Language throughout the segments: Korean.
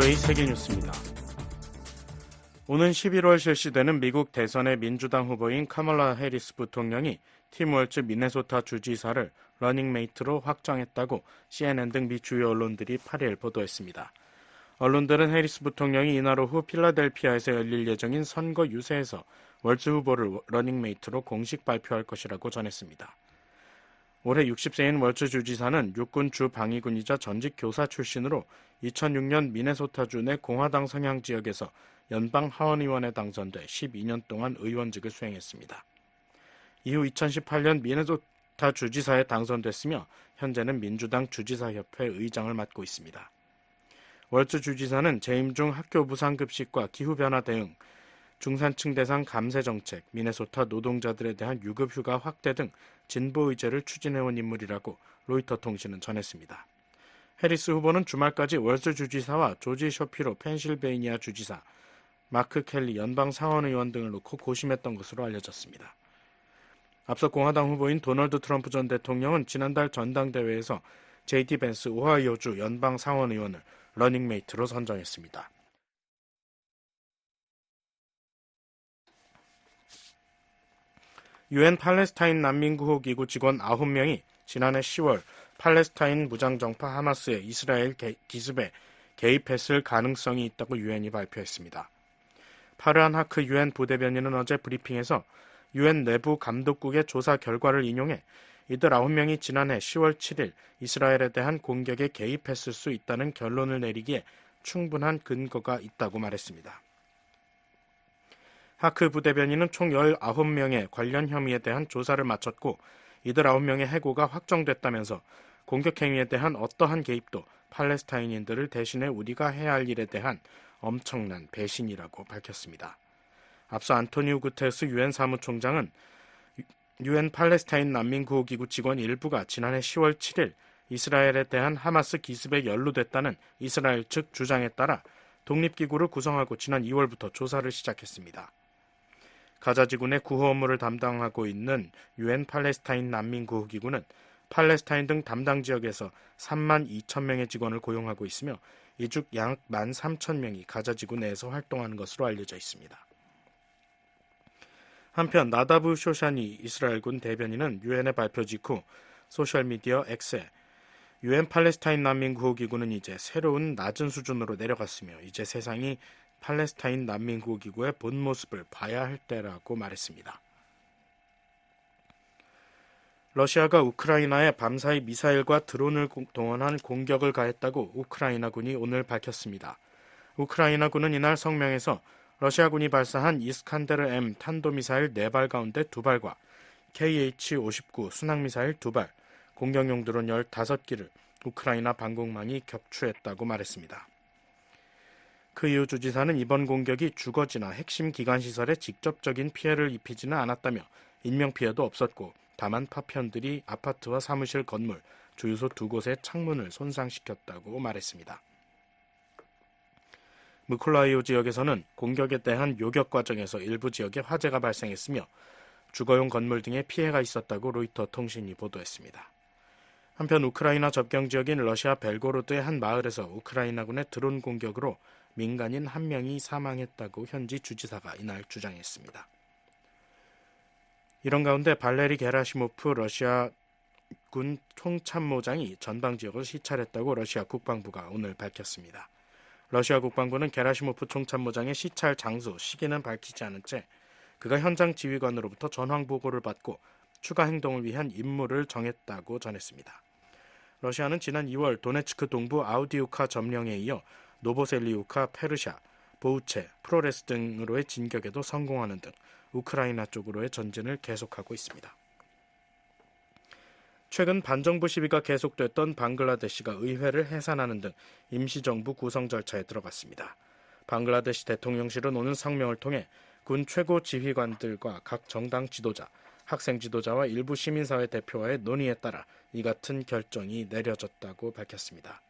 VOA 세계뉴스입니다. 오는 11월 실시되는 미국 대선의 민주당 후보인 카멀라 해리스 부통령이 팀 월츠 미네소타 주지사를 러닝메이트로 확정했다고 CNN 등 미 주요 언론들이 8일 보도했습니다. 언론들은 해리스 부통령이 이날 오후 필라델피아에서 열릴 예정인 선거 유세에서 월츠 후보를 러닝메이트로 공식 발표할 것이라고 전했습니다. 올해 60세인 월츠 주지사는 육군 주방위군이자 전직 교사 출신으로 2006년 미네소타주 내 공화당 성향 지역에서 연방 하원의원에 당선돼 12년 동안 의원직을 수행했습니다. 이후 2018년 미네소타 주지사에 당선됐으며 현재는 민주당 주지사협회 의장을 맡고 있습니다. 월츠 주지사는 재임 중 학교 무상급식과 기후변화 대응, 중산층 대상 감세 정책, 미네소타 노동자들에 대한 유급휴가 확대 등 진보 의제를 추진해온 인물이라고 로이터 통신은 전했습니다. 해리스 후보는 주말까지 월츠 주지사와 조지 쇼피로 펜실베이니아 주지사, 마크 켈리 연방 상원의원 등을 놓고 고심했던 것으로 알려졌습니다. 앞서 공화당 후보인 도널드 트럼프 전 대통령은 지난달 전당대회에서 JD 벤스 오하이오주 연방 상원의원을 러닝메이트로 선정했습니다. 유엔 팔레스타인 난민구호기구 직원 9명이 지난해 10월 팔레스타인 무장정파 하마스의 이스라엘 기습에 개입했을 가능성이 있다고 유엔이 발표했습니다. 파르한 하크 유엔 부대변인은 어제 브리핑에서 유엔 내부 감독국의 조사 결과를 인용해 이들 9명이 지난해 10월 7일 이스라엘에 대한 공격에 개입했을 수 있다는 결론을 내리기에 충분한 근거가 있다고 말했습니다. 하크 부대변인은 총 19명의 관련 혐의에 대한 조사를 마쳤고 이들 9명의 해고가 확정됐다면서 공격 행위에 대한 어떠한 개입도 팔레스타인인들을 대신해 우리가 해야 할 일에 대한 엄청난 배신이라고 밝혔습니다. 앞서 안토니우 구테르스 유엔 사무총장은 유엔 팔레스타인 난민구호기구 직원 일부가 지난해 10월 7일 이스라엘에 대한 하마스 기습에 연루됐다는 이스라엘 측 주장에 따라 독립기구를 구성하고 지난 2월부터 조사를 시작했습니다. 가자지구 내 구호 업무를 담당하고 있는 유엔 팔레스타인 난민구호기구는 팔레스타인 등 담당 지역에서 3만 2천 명의 직원을 고용하고 있으며 이 중 약 13,000명이 가자지구 내에서 활동하는 것으로 알려져 있습니다. 한편 나다브 쇼샤니 이스라엘군 대변인은 유엔의 발표 직후 소셜미디어 X에 유엔 팔레스타인 난민구호기구는 이제 새로운 낮은 수준으로 내려갔으며 이제 세상이 팔레스타인 난민구호기구의 본 모습을 봐야 할 때라고 말했습니다. 러시아가 우크라이나에 밤사이 미사일과 드론을 동원한 공격을 가했다고 우크라이나군이 오늘 밝혔습니다. 우크라이나군은 이날 성명에서 러시아군이 발사한 이스칸데르 M 탄도미사일 4발 가운데 2발과 KH-59 순항미사일 2발, 공격용 드론 15기를 우크라이나 방공망이 격추했다고 말했습니다. 그 이후 주지사는 이번 공격이 주거지나 핵심 기관시설에 직접적인 피해를 입히지는 않았다며 인명피해도 없었고 다만 파편들이 아파트와 사무실 건물, 주유소 2곳의 창문을 손상시켰다고 말했습니다. 무콜라이오 지역에서는 공격에 대한 요격 과정에서 일부 지역에 화재가 발생했으며 주거용 건물 등에 피해가 있었다고 로이터 통신이 보도했습니다. 한편 우크라이나 접경 지역인 러시아 벨고로드의 한 마을에서 우크라이나군의 드론 공격으로 민간인 1명이 사망했다고 현지 주지사가 이날 주장했습니다. 이런 가운데 발레리 게라시모프 러시아군 총참모장이 전방 지역을 시찰했다고 러시아 국방부가 오늘 밝혔습니다. 러시아 국방부는 게라시모프 총참모장의 시찰 장소, 시기는 밝히지 않은 채 그가 현장 지휘관으로부터 전황 보고를 받고 추가 행동을 위한 임무를 정했다고 전했습니다. 러시아는 지난 2월 도네츠크 동부 아우디우카 점령에 이어 노보셀리우카, 페르샤, 보우체, 프로레스 등으로의 진격에도 성공하는 등 우크라이나 쪽으로의 전진을 계속하고 있습니다. 최근 반정부 시위가 계속됐던 방글라데시가 의회를 해산하는 등 임시정부 구성 절차에 들어갔습니다. 방글라데시 대통령실은 오늘 성명을 통해 군 최고 지휘관들과 각 정당 지도자, 학생 지도자와 일부 시민사회 대표와의 논의에 따라 이 같은 결정이 내려졌다고 밝혔습니다.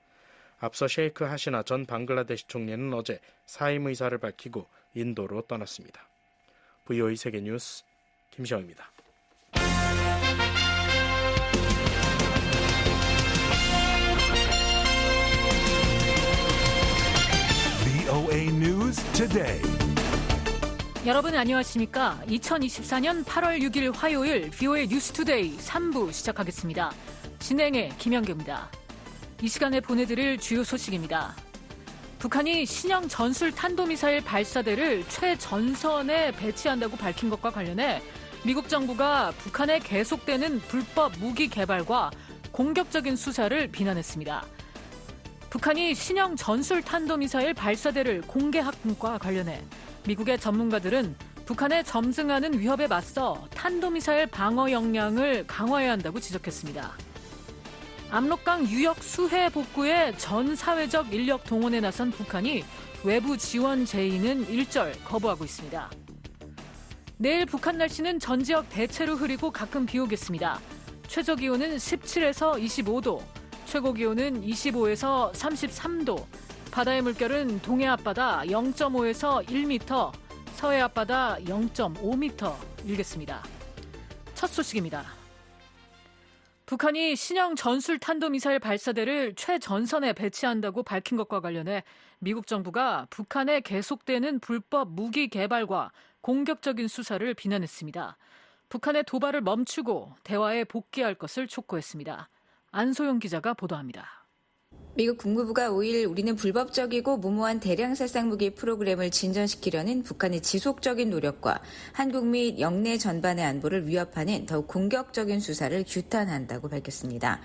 앞서 셰이크 하시나 전 방글라데시 총리는 어제 사임 의사를 밝히고 인도로 떠났습니다. VOA 세계뉴스 김시영입니다. VOA News Today. 여러분 안녕하십니까? 2024년 8월 6일 화요일 VOA 뉴스 투데이 3부 시작하겠습니다. 진행의 김영규입니다. 이 시간에 보내드릴 주요 소식입니다. 북한이 신형 전술 탄도미사일 발사대를 최전선에 배치한다고 밝힌 것과 관련해 미국 정부가 북한의 계속되는 불법 무기 개발과 공격적인 수사를 비난했습니다. 북한이 신형 전술 탄도미사일 발사대를 공개한 것과 관련해 미국의 전문가들은 북한의 점증하는 위협에 맞서 탄도미사일 방어 역량을 강화해야 한다고 지적했습니다. 압록강 유역 수해 복구에 전 사회적 인력 동원에 나선 북한이 외부 지원 제의는 일절 거부하고 있습니다. 내일 북한 날씨는 전 지역 대체로 흐리고 가끔 비 오겠습니다. 최저 기온은 17에서 25도, 최고 기온은 25에서 33도, 바다의 물결은 동해 앞바다 0.5에서 1m, 서해 앞바다 0.5m 일겠습니다. 첫 소식입니다. 북한이 신형 전술 탄도미사일 발사대를 최전선에 배치한다고 밝힌 것과 관련해 미국 정부가 북한의 계속되는 불법 무기 개발과 공격적인 수사를 비난했습니다. 북한의 도발을 멈추고 대화에 복귀할 것을 촉구했습니다. 안소영 기자가 보도합니다. 미국 국무부가 5일 우리는 불법적이고 무모한 대량 살상 무기 프로그램을 진전시키려는 북한의 지속적인 노력과 한국 및 영내 전반의 안보를 위협하는 더욱 공격적인 수사를 규탄한다고 밝혔습니다.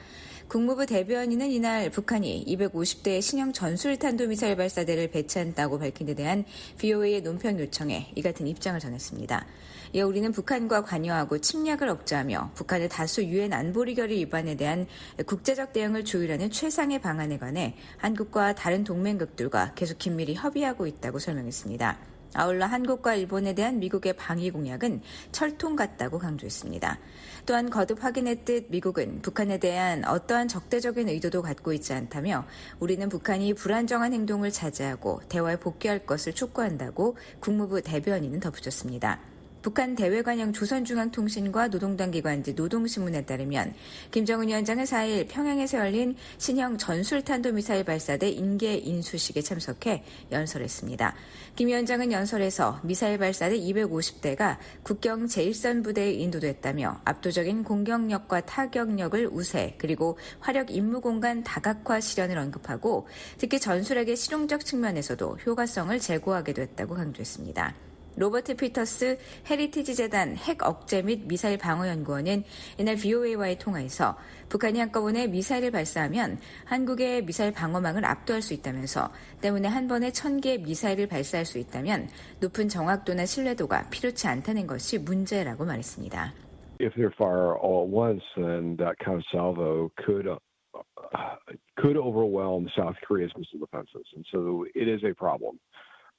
국무부 대변인은 이날 북한이 250대의 신형 전술 탄도미사일 발사대를 배치한다고 밝힌 데 대한 VOA의 논평 요청에 이 같은 입장을 전했습니다. 이어 우리는 북한과 관여하고 침략을 억제하며 북한의 다수 유엔 안보리 결의 위반에 대한 국제적 대응을 조율하는 최상의 방안에 관해 한국과 다른 동맹국들과 계속 긴밀히 협의하고 있다고 설명했습니다. 아울러 한국과 일본에 대한 미국의 방위 공약은 철통 같다고 강조했습니다. 또한 거듭 확인했듯 미국은 북한에 대한 어떠한 적대적인 의도도 갖고 있지 않다며 우리는 북한이 불안정한 행동을 자제하고 대화에 복귀할 것을 촉구한다고 국무부 대변인은 덧붙였습니다. 북한 대외관영 조선중앙통신과 노동당 기관지 노동신문에 따르면 김정은 위원장은 4일 평양에서 열린 신형 전술탄도미사일 발사대 인계 인수식에 참석해 연설했습니다. 김 위원장은 연설에서 미사일 발사대 250대가 국경 제1선 부대에 인도됐다며 압도적인 공격력과 타격력을 우세 그리고 화력 임무 공간 다각화 실현을 언급하고 특히 전술핵의 실용적 측면에서도 효과성을 제고하게 됐다고 강조했습니다. 로버트 피터스 헤리티지 재단 핵 억제 및 미사일 방어 연구원은 이날 VOA와의 통화에서 북한이 한꺼번에 미사일을 발사하면 한국의 미사일 방어망을 압도할 수 있다면서 때문에 한 번에 1000개의 미사일을 발사할 수 있다면 높은 정확도나 신뢰도가 필요치 않다는 것이 문제라고 말했습니다. If they fire all at once, then that kind of salvo could overwhelm South Korea's missile defenses, and so it is a problem.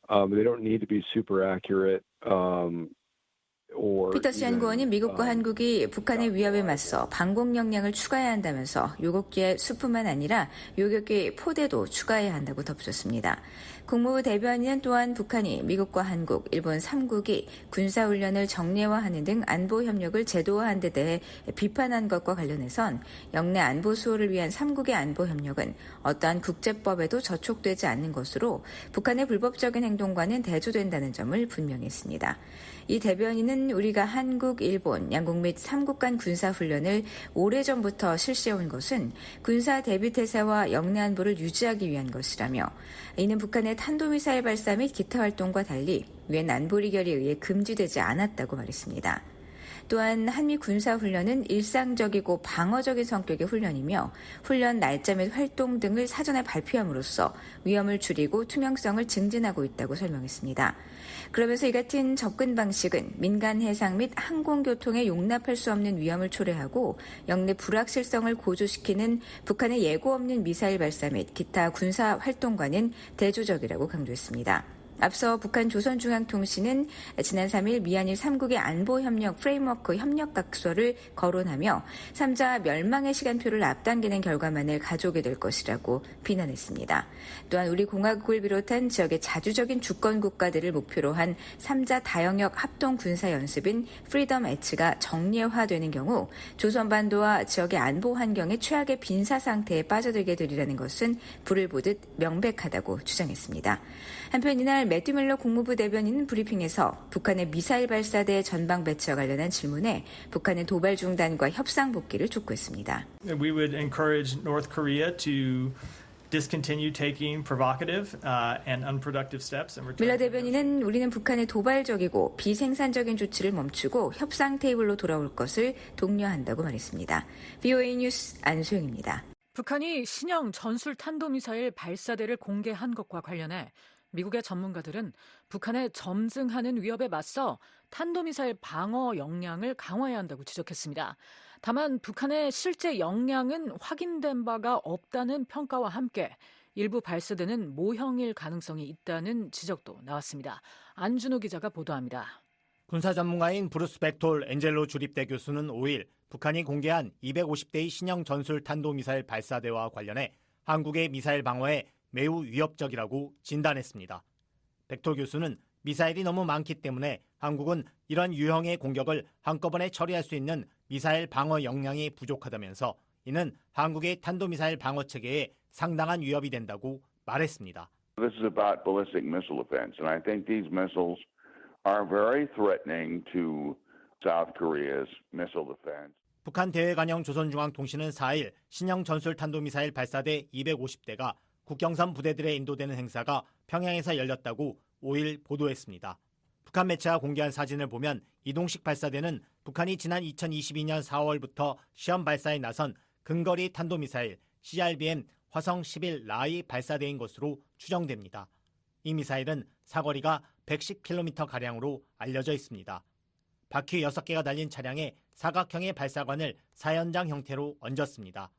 They don't need to be super accurate. 피터스 연구원은 미국과 한국이 북한의 위협에 맞서 방공 역량을 추가해야 한다면서 요격기의 수뿐만 아니라 요격기 포대도 추가해야 한다고 덧붙였습니다. 국무부 대변인은 또한 북한이 미국과 한국, 일본 3국이 군사훈련을 정례화하는 등 안보 협력을 제도화한 데 대해 비판한 것과 관련해선 영내 안보 수호를 위한 3국의 안보 협력은 어떠한 국제법에도 저촉되지 않는 것으로 북한의 불법적인 행동과는 대조된다는 점을 분명히 했습니다. 이 대변인은 우리가 한국, 일본, 양국 및 3국 간 군사훈련을 오래전부터 실시해온 것은 군사 대비태세와 영내 안보를 유지하기 위한 것이라며 이는 북한의 탄도미사일 발사 및 기타 활동과 달리 유엔 안보리 결의에 의해 금지되지 않았다고 말했습니다. 또한 한미 군사훈련은 일상적이고 방어적인 성격의 훈련이며 훈련 날짜 및 활동 등을 사전에 발표함으로써 위험을 줄이고 투명성을 증진하고 있다고 설명했습니다. 그러면서 이 같은 접근 방식은 민간 해상 및 항공교통에 용납할 수 없는 위험을 초래하고 영내 불확실성을 고조시키는 북한의 예고 없는 미사일 발사 및 기타 군사 활동과는 대조적이라고 강조했습니다. 앞서 북한 조선중앙통신은 지난 3일 미한일 3국의 안보협력 프레임워크 협력각서를 거론하며 3자 멸망의 시간표를 앞당기는 결과만을 가져오게 될 것이라고 비난했습니다. 또한 우리 공화국을 비롯한 지역의 자주적인 주권 국가들을 목표로 한 3자 다영역 합동 군사 연습인 프리덤 엣츠가 정례화되는 경우 조선반도와 지역의 안보 환경의 최악의 빈사 상태에 빠져들게 되리라는 것은 불을 보듯 명백하다고 주장했습니다. 한편 이날 매튜 밀러 국무부 대변인은 브리핑에서 북한의 미사일 발사대 전방 배치와 관련한 질문에 북한의 도발 중단과 협상 복귀를 촉구했습니다. We would encourage North Korea to discontinue taking provocative and unproductive steps. 밀러 대변인은 우리는 북한의 도발적이고 비생산적인 조치를 멈추고 협상 테이블로 돌아올 것을 독려한다고 말했습니다. VOA 뉴스 안소영입니다. 북한이 신형 전술 탄도미사일 발사대를 공개한 것과 관련해 미국의 전문가들은 북한의 점증하는 위협에 맞서 탄도미사일 방어 역량을 강화해야 한다고 지적했습니다. 다만 북한의 실제 역량은 확인된 바가 없다는 평가와 함께 일부 발사대는 모형일 가능성이 있다는 지적도 나왔습니다. 안준호 기자가 보도합니다. 군사 전문가인 브루스 백톨 엔젤로 주립대 교수는 5일 북한이 공개한 250대의 신형 전술 탄도미사일 발사대와 관련해 한국의 미사일 방어에 매우 위협적이라고 진단했습니다. 백톨 교수는 미사일이 너무 많기 때문에 한국은 이런 유형의 공격을 한꺼번에 처리할 수 있는 미사일 방어 역량이 부족하다면서 이는 한국의 탄도미사일 방어 체계에 상당한 위협이 된다고 말했습니다. This is about ballistic missile defense, and I think these missiles are very threatening to South Korea's missile defense. 북한 대외관영 조선중앙통신은 4일 신형 전술 탄도미사일 발사대 250대가 국경선 부대들에 인도되는 행사가 평양에서 열렸다고 5일 보도했습니다. 북한 매체가 공개한 사진을 보면 이동식 발사대는 북한이 지난 2022년 4월부터 시험 발사에 나선 근거리 탄도미사일 CRBM 화성 11 라이 발사대인 것으로 추정됩니다. 이 미사일은 사거리가 110km가량으로 알려져 있습니다. 바퀴 6개가 달린 차량에 사각형의 발사관을 사연장 형태로 얹었습니다.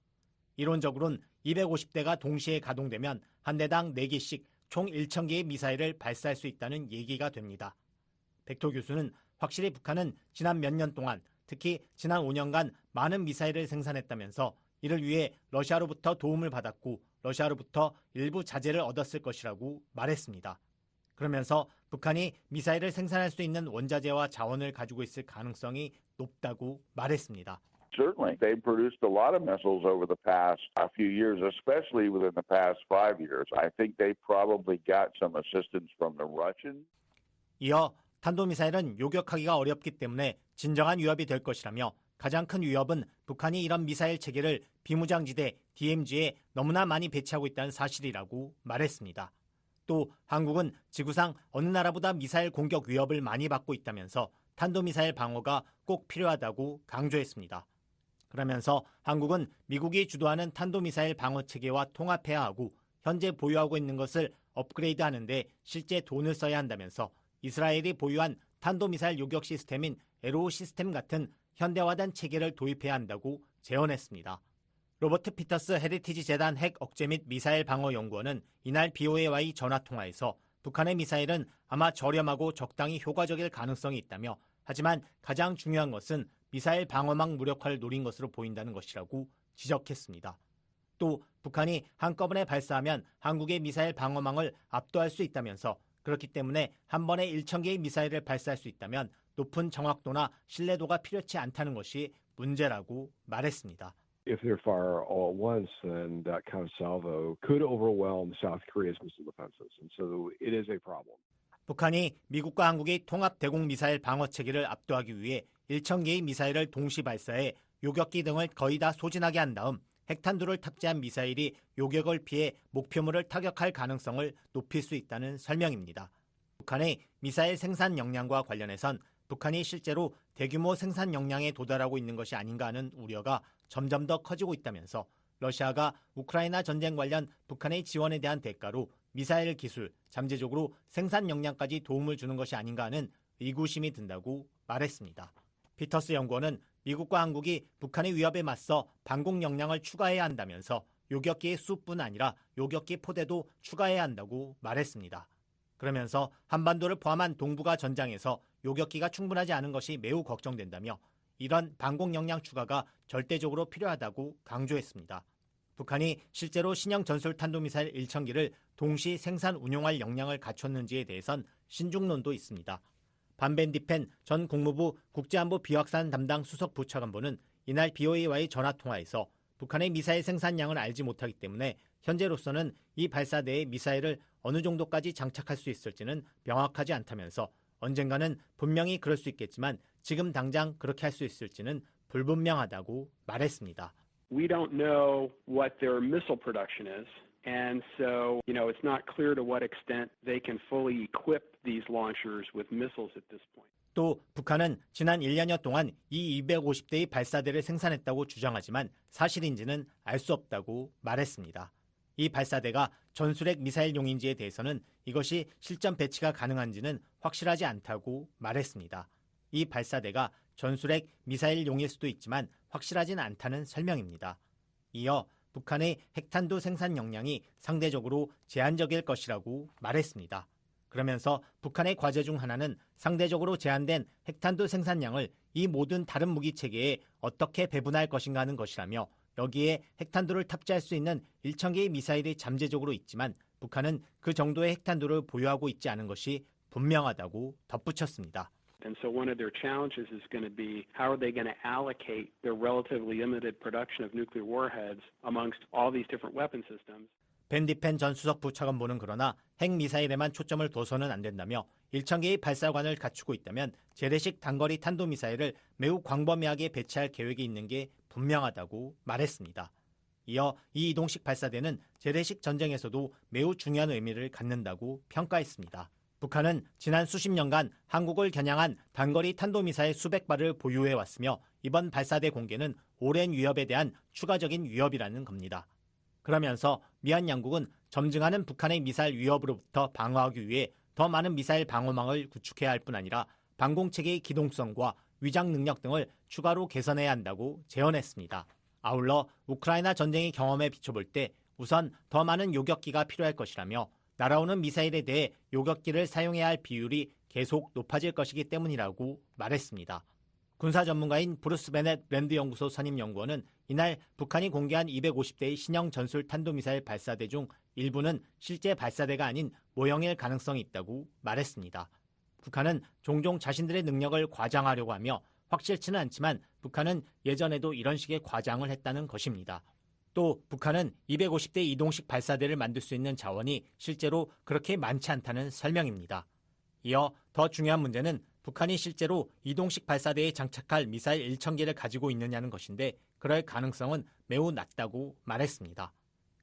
이론적으로는 250대가 동시에 가동되면 한 대당 4개씩 총 1,000개의 미사일을 발사할 수 있다는 얘기가 됩니다. 백토 교수는 확실히 북한은 지난 몇 년 동안 특히 지난 5년간 많은 미사일을 생산했다면서 이를 위해 러시아로부터 도움을 받았고 러시아로부터 일부 자재를 얻었을 것이라고 말했습니다. 그러면서 북한이 미사일을 생산할 수 있는 원자재와 자원을 가지고 있을 가능성이 높다고 말했습니다. Certainly, they've produced a lot of missiles over the past few years, especially within the past 5 years. I think they probably got some assistance from the Russians. 이어 탄도미사일은 요격하기가 어렵기 때문에 진정한 위협이 될 것이라며 가장 큰 위협은 북한이 이런 미사일 체계를 비무장지대 DMZ에 너무나 많이 배치하고 있다는 사실이라고 말했습니다. 또 한국은 지구상 어느 나라보다 미사일 공격 위협을 많이 받고 있다면서 탄도미사일 방어가 꼭 필요하다고 강조했습니다. 그러면서 한국은 미국이 주도하는 탄도미사일 방어 체계와 통합해야 하고 현재 보유하고 있는 것을 업그레이드하는 데 실제 돈을 써야 한다면서 이스라엘이 보유한 탄도미사일 요격 시스템인 에로우 시스템 같은 현대화된 체계를 도입해야 한다고 제언했습니다. 로버트 피터스 헤리티지 재단 핵 억제 및 미사일 방어 연구원은 이날 BOA와의 전화통화에서 북한의 미사일은 아마 저렴하고 적당히 효과적일 가능성이 있다며 하지만 가장 중요한 것은 미사일 방어망 무력화를 노린 것으로 보인다는 것이라고 지적했습니다. 또 북한이 한꺼번에 발사하면 한국의 미사일 방어망을 압도할 수 있다면서 그렇기 때문에 한 번에 1,000개의 미사일을 발사할 수 있다면 높은 정확도나 신뢰도가 필요치 않다는 것이 문제라고 말했습니다. If they're fire all at once, then that kind of salvo could overwhelm South Korea's missile defenses, and so it is a problem. 북한이 미국과 한국의 통합 대공 미사일 방어 체계를 압도하기 위해 1,000개의 미사일을 동시 발사해 요격기 등을 거의 다 소진하게 한 다음 핵탄두를 탑재한 미사일이 요격을 피해 목표물을 타격할 가능성을 높일 수 있다는 설명입니다. 북한의 미사일 생산 역량과 관련해선 북한이 실제로 대규모 생산 역량에 도달하고 있는 것이 아닌가 하는 우려가 점점 더 커지고 있다면서 러시아가 우크라이나 전쟁 관련 북한의 지원에 대한 대가로 미사일 기술, 잠재적으로 생산 역량까지 도움을 주는 것이 아닌가 하는 의구심이 든다고 말했습니다. 피터스 연구원은 미국과 한국이 북한의 위협에 맞서 방공 역량을 추가해야 한다면서 요격기의 수뿐 아니라 요격기 포대도 추가해야 한다고 말했습니다. 그러면서 한반도를 포함한 동북아 전장에서 요격기가 충분하지 않은 것이 매우 걱정된다며 이런 방공 역량 추가가 절대적으로 필요하다고 강조했습니다. 북한이 실제로 신형 전술 탄도미사일 1,000기를 동시 생산 운용할 역량을 갖췄는지에 대해선 신중론도 있습니다. 반벤디펜 전 국무부 국제안보 비확산 담당 수석 부차관보는 이날 BOA와의 전화통화에서 북한의 미사일 생산량을 알지 못하기 때문에 현재로서는 이 발사대에 미사일을 어느 정도까지 장착할 수 있을지는 명확하지 않다면서 언젠가는 분명히 그럴 수 있겠지만 지금 당장 그렇게 할 수 있을지는 불분명하다고 말했습니다. We don't know what their missile production is. And so, it's not clear to what extent they can fully equip these launchers with missiles at this point. 또 북한은 지난 1년여 동안 이 250대의 발사대를 생산했다고 주장하지만 사실인지는 알 수 없다고 말했습니다. 이 발사대가 전술핵 미사일용인지에 대해서는 이것이 실전 배치가 가능한지는 확실하지 않다고 말했습니다. 이 발사대가 전술핵 미사일용일 수도 있지만 확실하진 않다는 설명입니다. 이어 북한의 핵탄두 생산 역량이 상대적으로 제한적일 것이라고 말했습니다. 그러면서 북한의 과제 중 하나는 상대적으로 제한된 핵탄두 생산량을 이 모든 다른 무기체계에 어떻게 배분할 것인가 하는 것이라며 여기에 핵탄두를 탑재할 수 있는 1,000개의 미사일이 잠재적으로 있지만 북한은 그 정도의 핵탄두를 보유하고 있지 않은 것이 분명하다고 덧붙였습니다. And so one of their challenges is going to be how are they going to allocate their relatively limited production of nuclear warheads amongst all these different weapon systems. 밴디펜 전 수석 부차관보는 그러나 핵미사일에만 초점을 둬서는 안 된다며 1,000개의 발사관을 갖추고 있다면 재래식 단거리 탄도미사일을 매우 광범위하게 배치할 계획이 있는 게 분명하다고 말했습니다. 이어 이 이동식 발사대는 재래식 전쟁에서도 매우 중요한 의미를 갖는다고 평가했습니다. 북한은 지난 수십 년간 한국을 겨냥한 단거리 탄도미사일 수백 발을 보유해왔으며 이번 발사대 공개는 오랜 위협에 대한 추가적인 위협이라는 겁니다. 그러면서 미얀 양국은 점증하는 북한의 미사일 위협으로부터 방어하기 위해 더 많은 미사일 방어망을 구축해야 할 뿐 아니라 방공체계의 기동성과 위장 능력 등을 추가로 개선해야 한다고 제언했습니다. 아울러 우크라이나 전쟁의 경험에 비춰볼 때 우선 더 많은 요격기가 필요할 것이라며 날아오는 미사일에 대해 요격기를 사용해야 할 비율이 계속 높아질 것이기 때문이라고 말했습니다. 군사 전문가인 브루스 베넷 랜드 연구소 선임 연구원은 이날 북한이 공개한 250대의 신형 전술 탄도미사일 발사대 중 일부는 실제 발사대가 아닌 모형일 가능성이 있다고 말했습니다. 북한은 종종 자신들의 능력을 과장하려고 하며 확실치는 않지만 북한은 예전에도 이런 식의 과장을 했다는 것입니다. 또 북한은 250대 이동식 발사대를 만들 수 있는 자원이 실제로 그렇게 많지 않다는 설명입니다. 이어 더 중요한 문제는 북한이 실제로 이동식 발사대에 장착할 미사일 1,000개를 가지고 있느냐는 것인데 그럴 가능성은 매우 낮다고 말했습니다.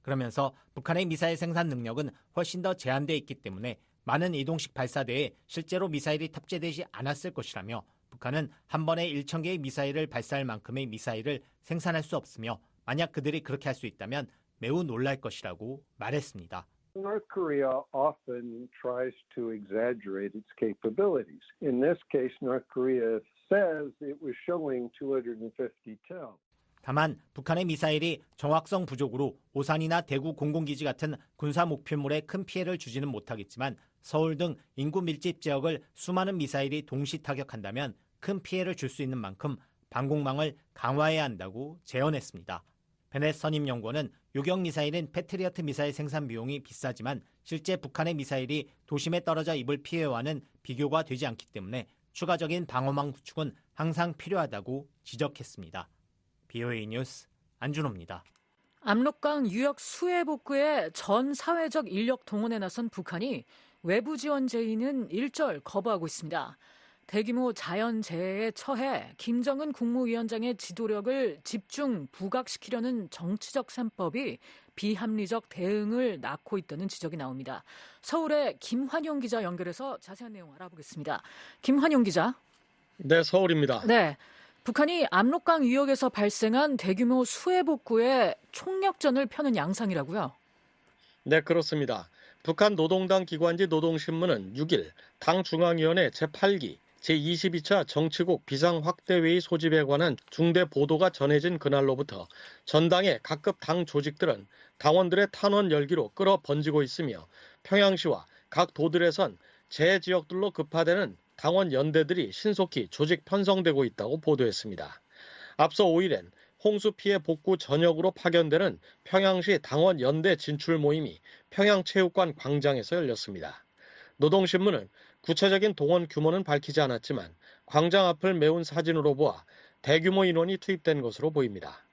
그러면서 북한의 미사일 생산 능력은 훨씬 더 제한되어 있기 때문에 많은 이동식 발사대에 실제로 미사일이 탑재되지 않았을 것이라며 북한은 한 번에 1,000개의 미사일을 발사할 만큼의 미사일을 생산할 수 없으며 만약 그들이 그렇게 할 수 있다면 매우 놀랄 것이라고 말했습니다. North Korea often tries to exaggerate its capabilities. In this case, North Korea says it was showing 250 tons. 다만 북한의 미사일이 정확성 부족으로 오산이나 대구 공군기지 같은 군사 목표물에 큰 피해를 주지는 못하겠지만 서울 등 인구 밀집 지역을 수많은 미사일이 동시 타격한다면 큰 피해를 줄 수 있는 만큼 방공망을 강화해야 한다고 제언했습니다. 베넷 선임 연구원은 요격 미사일은 패트리어트 미사일 생산 비용이 비싸지만 실제 북한의 미사일이 도심에 떨어져 입을 피해와는 비교가 되지 않기 때문에 추가적인 방어망 구축은 항상 필요하다고 지적했습니다. BOA 뉴스 안준호입니다. 압록강 유역 수해 복구에 전 사회적 인력 동원에 나선 북한이 외부 지원 제의는 일절 거부하고 있습니다. 대규모 자연재해에 처해 김정은 국무위원장의 지도력을 집중 부각시키려는 정치적 셈법이 비합리적 대응을 낳고 있다는 지적이 나옵니다. 서울의 김환용 기자 연결해서 자세한 내용 알아보겠습니다. 김환용 기자. 네, 서울입니다. 네, 북한이 압록강 유역에서 발생한 대규모 수해 복구에 총력전을 펴는 양상이라고요? 네, 그렇습니다. 북한 노동당 기관지 노동신문은 6일 당 중앙위원회 제8기 제22차 정치국 비상확대회의 소집에 관한 중대 보도가 전해진 그날로부터 전당의 각급 당 조직들은 당원들의 탄원 열기로 끌어 번지고 있으며 평양시와 각 도들에선 재 지역들로 급파되는 당원 연대들이 신속히 조직 편성되고 있다고 보도했습니다. 앞서 5일엔 홍수 피해 복구 전역으로 파견되는 평양시 당원 연대 진출 모임이 평양체육관 광장에서 열렸습니다. 노동신문은 구체적인 동원 규모는 밝히지 않았지만 광장 앞을 메운 사진으로 보아 대규모 인원이 투입된 것으로 보입니다.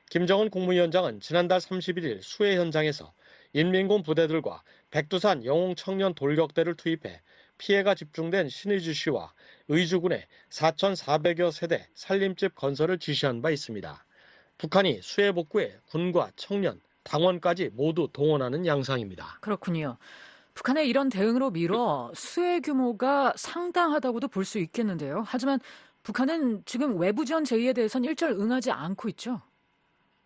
김정은 국무위원장은 지난달 31일 수해 현장에서 인민군 부대들과 백두산 영웅 청년 돌격대를 투입해 피해가 집중된 신의주시와 의주군의 4,400여 세대 살림집 건설을 지시한 바 있습니다. 북한이 수해 복구에 군과 청년, 당원까지 모두 동원하는 양상입니다. 그렇군요. 북한의 이런 대응으로 미뤄 수해 규모가 상당하다고도 볼 수 있겠는데요. 하지만 북한은 지금 외부 지원 제의에 대해서는 일절 응하지 않고 있죠.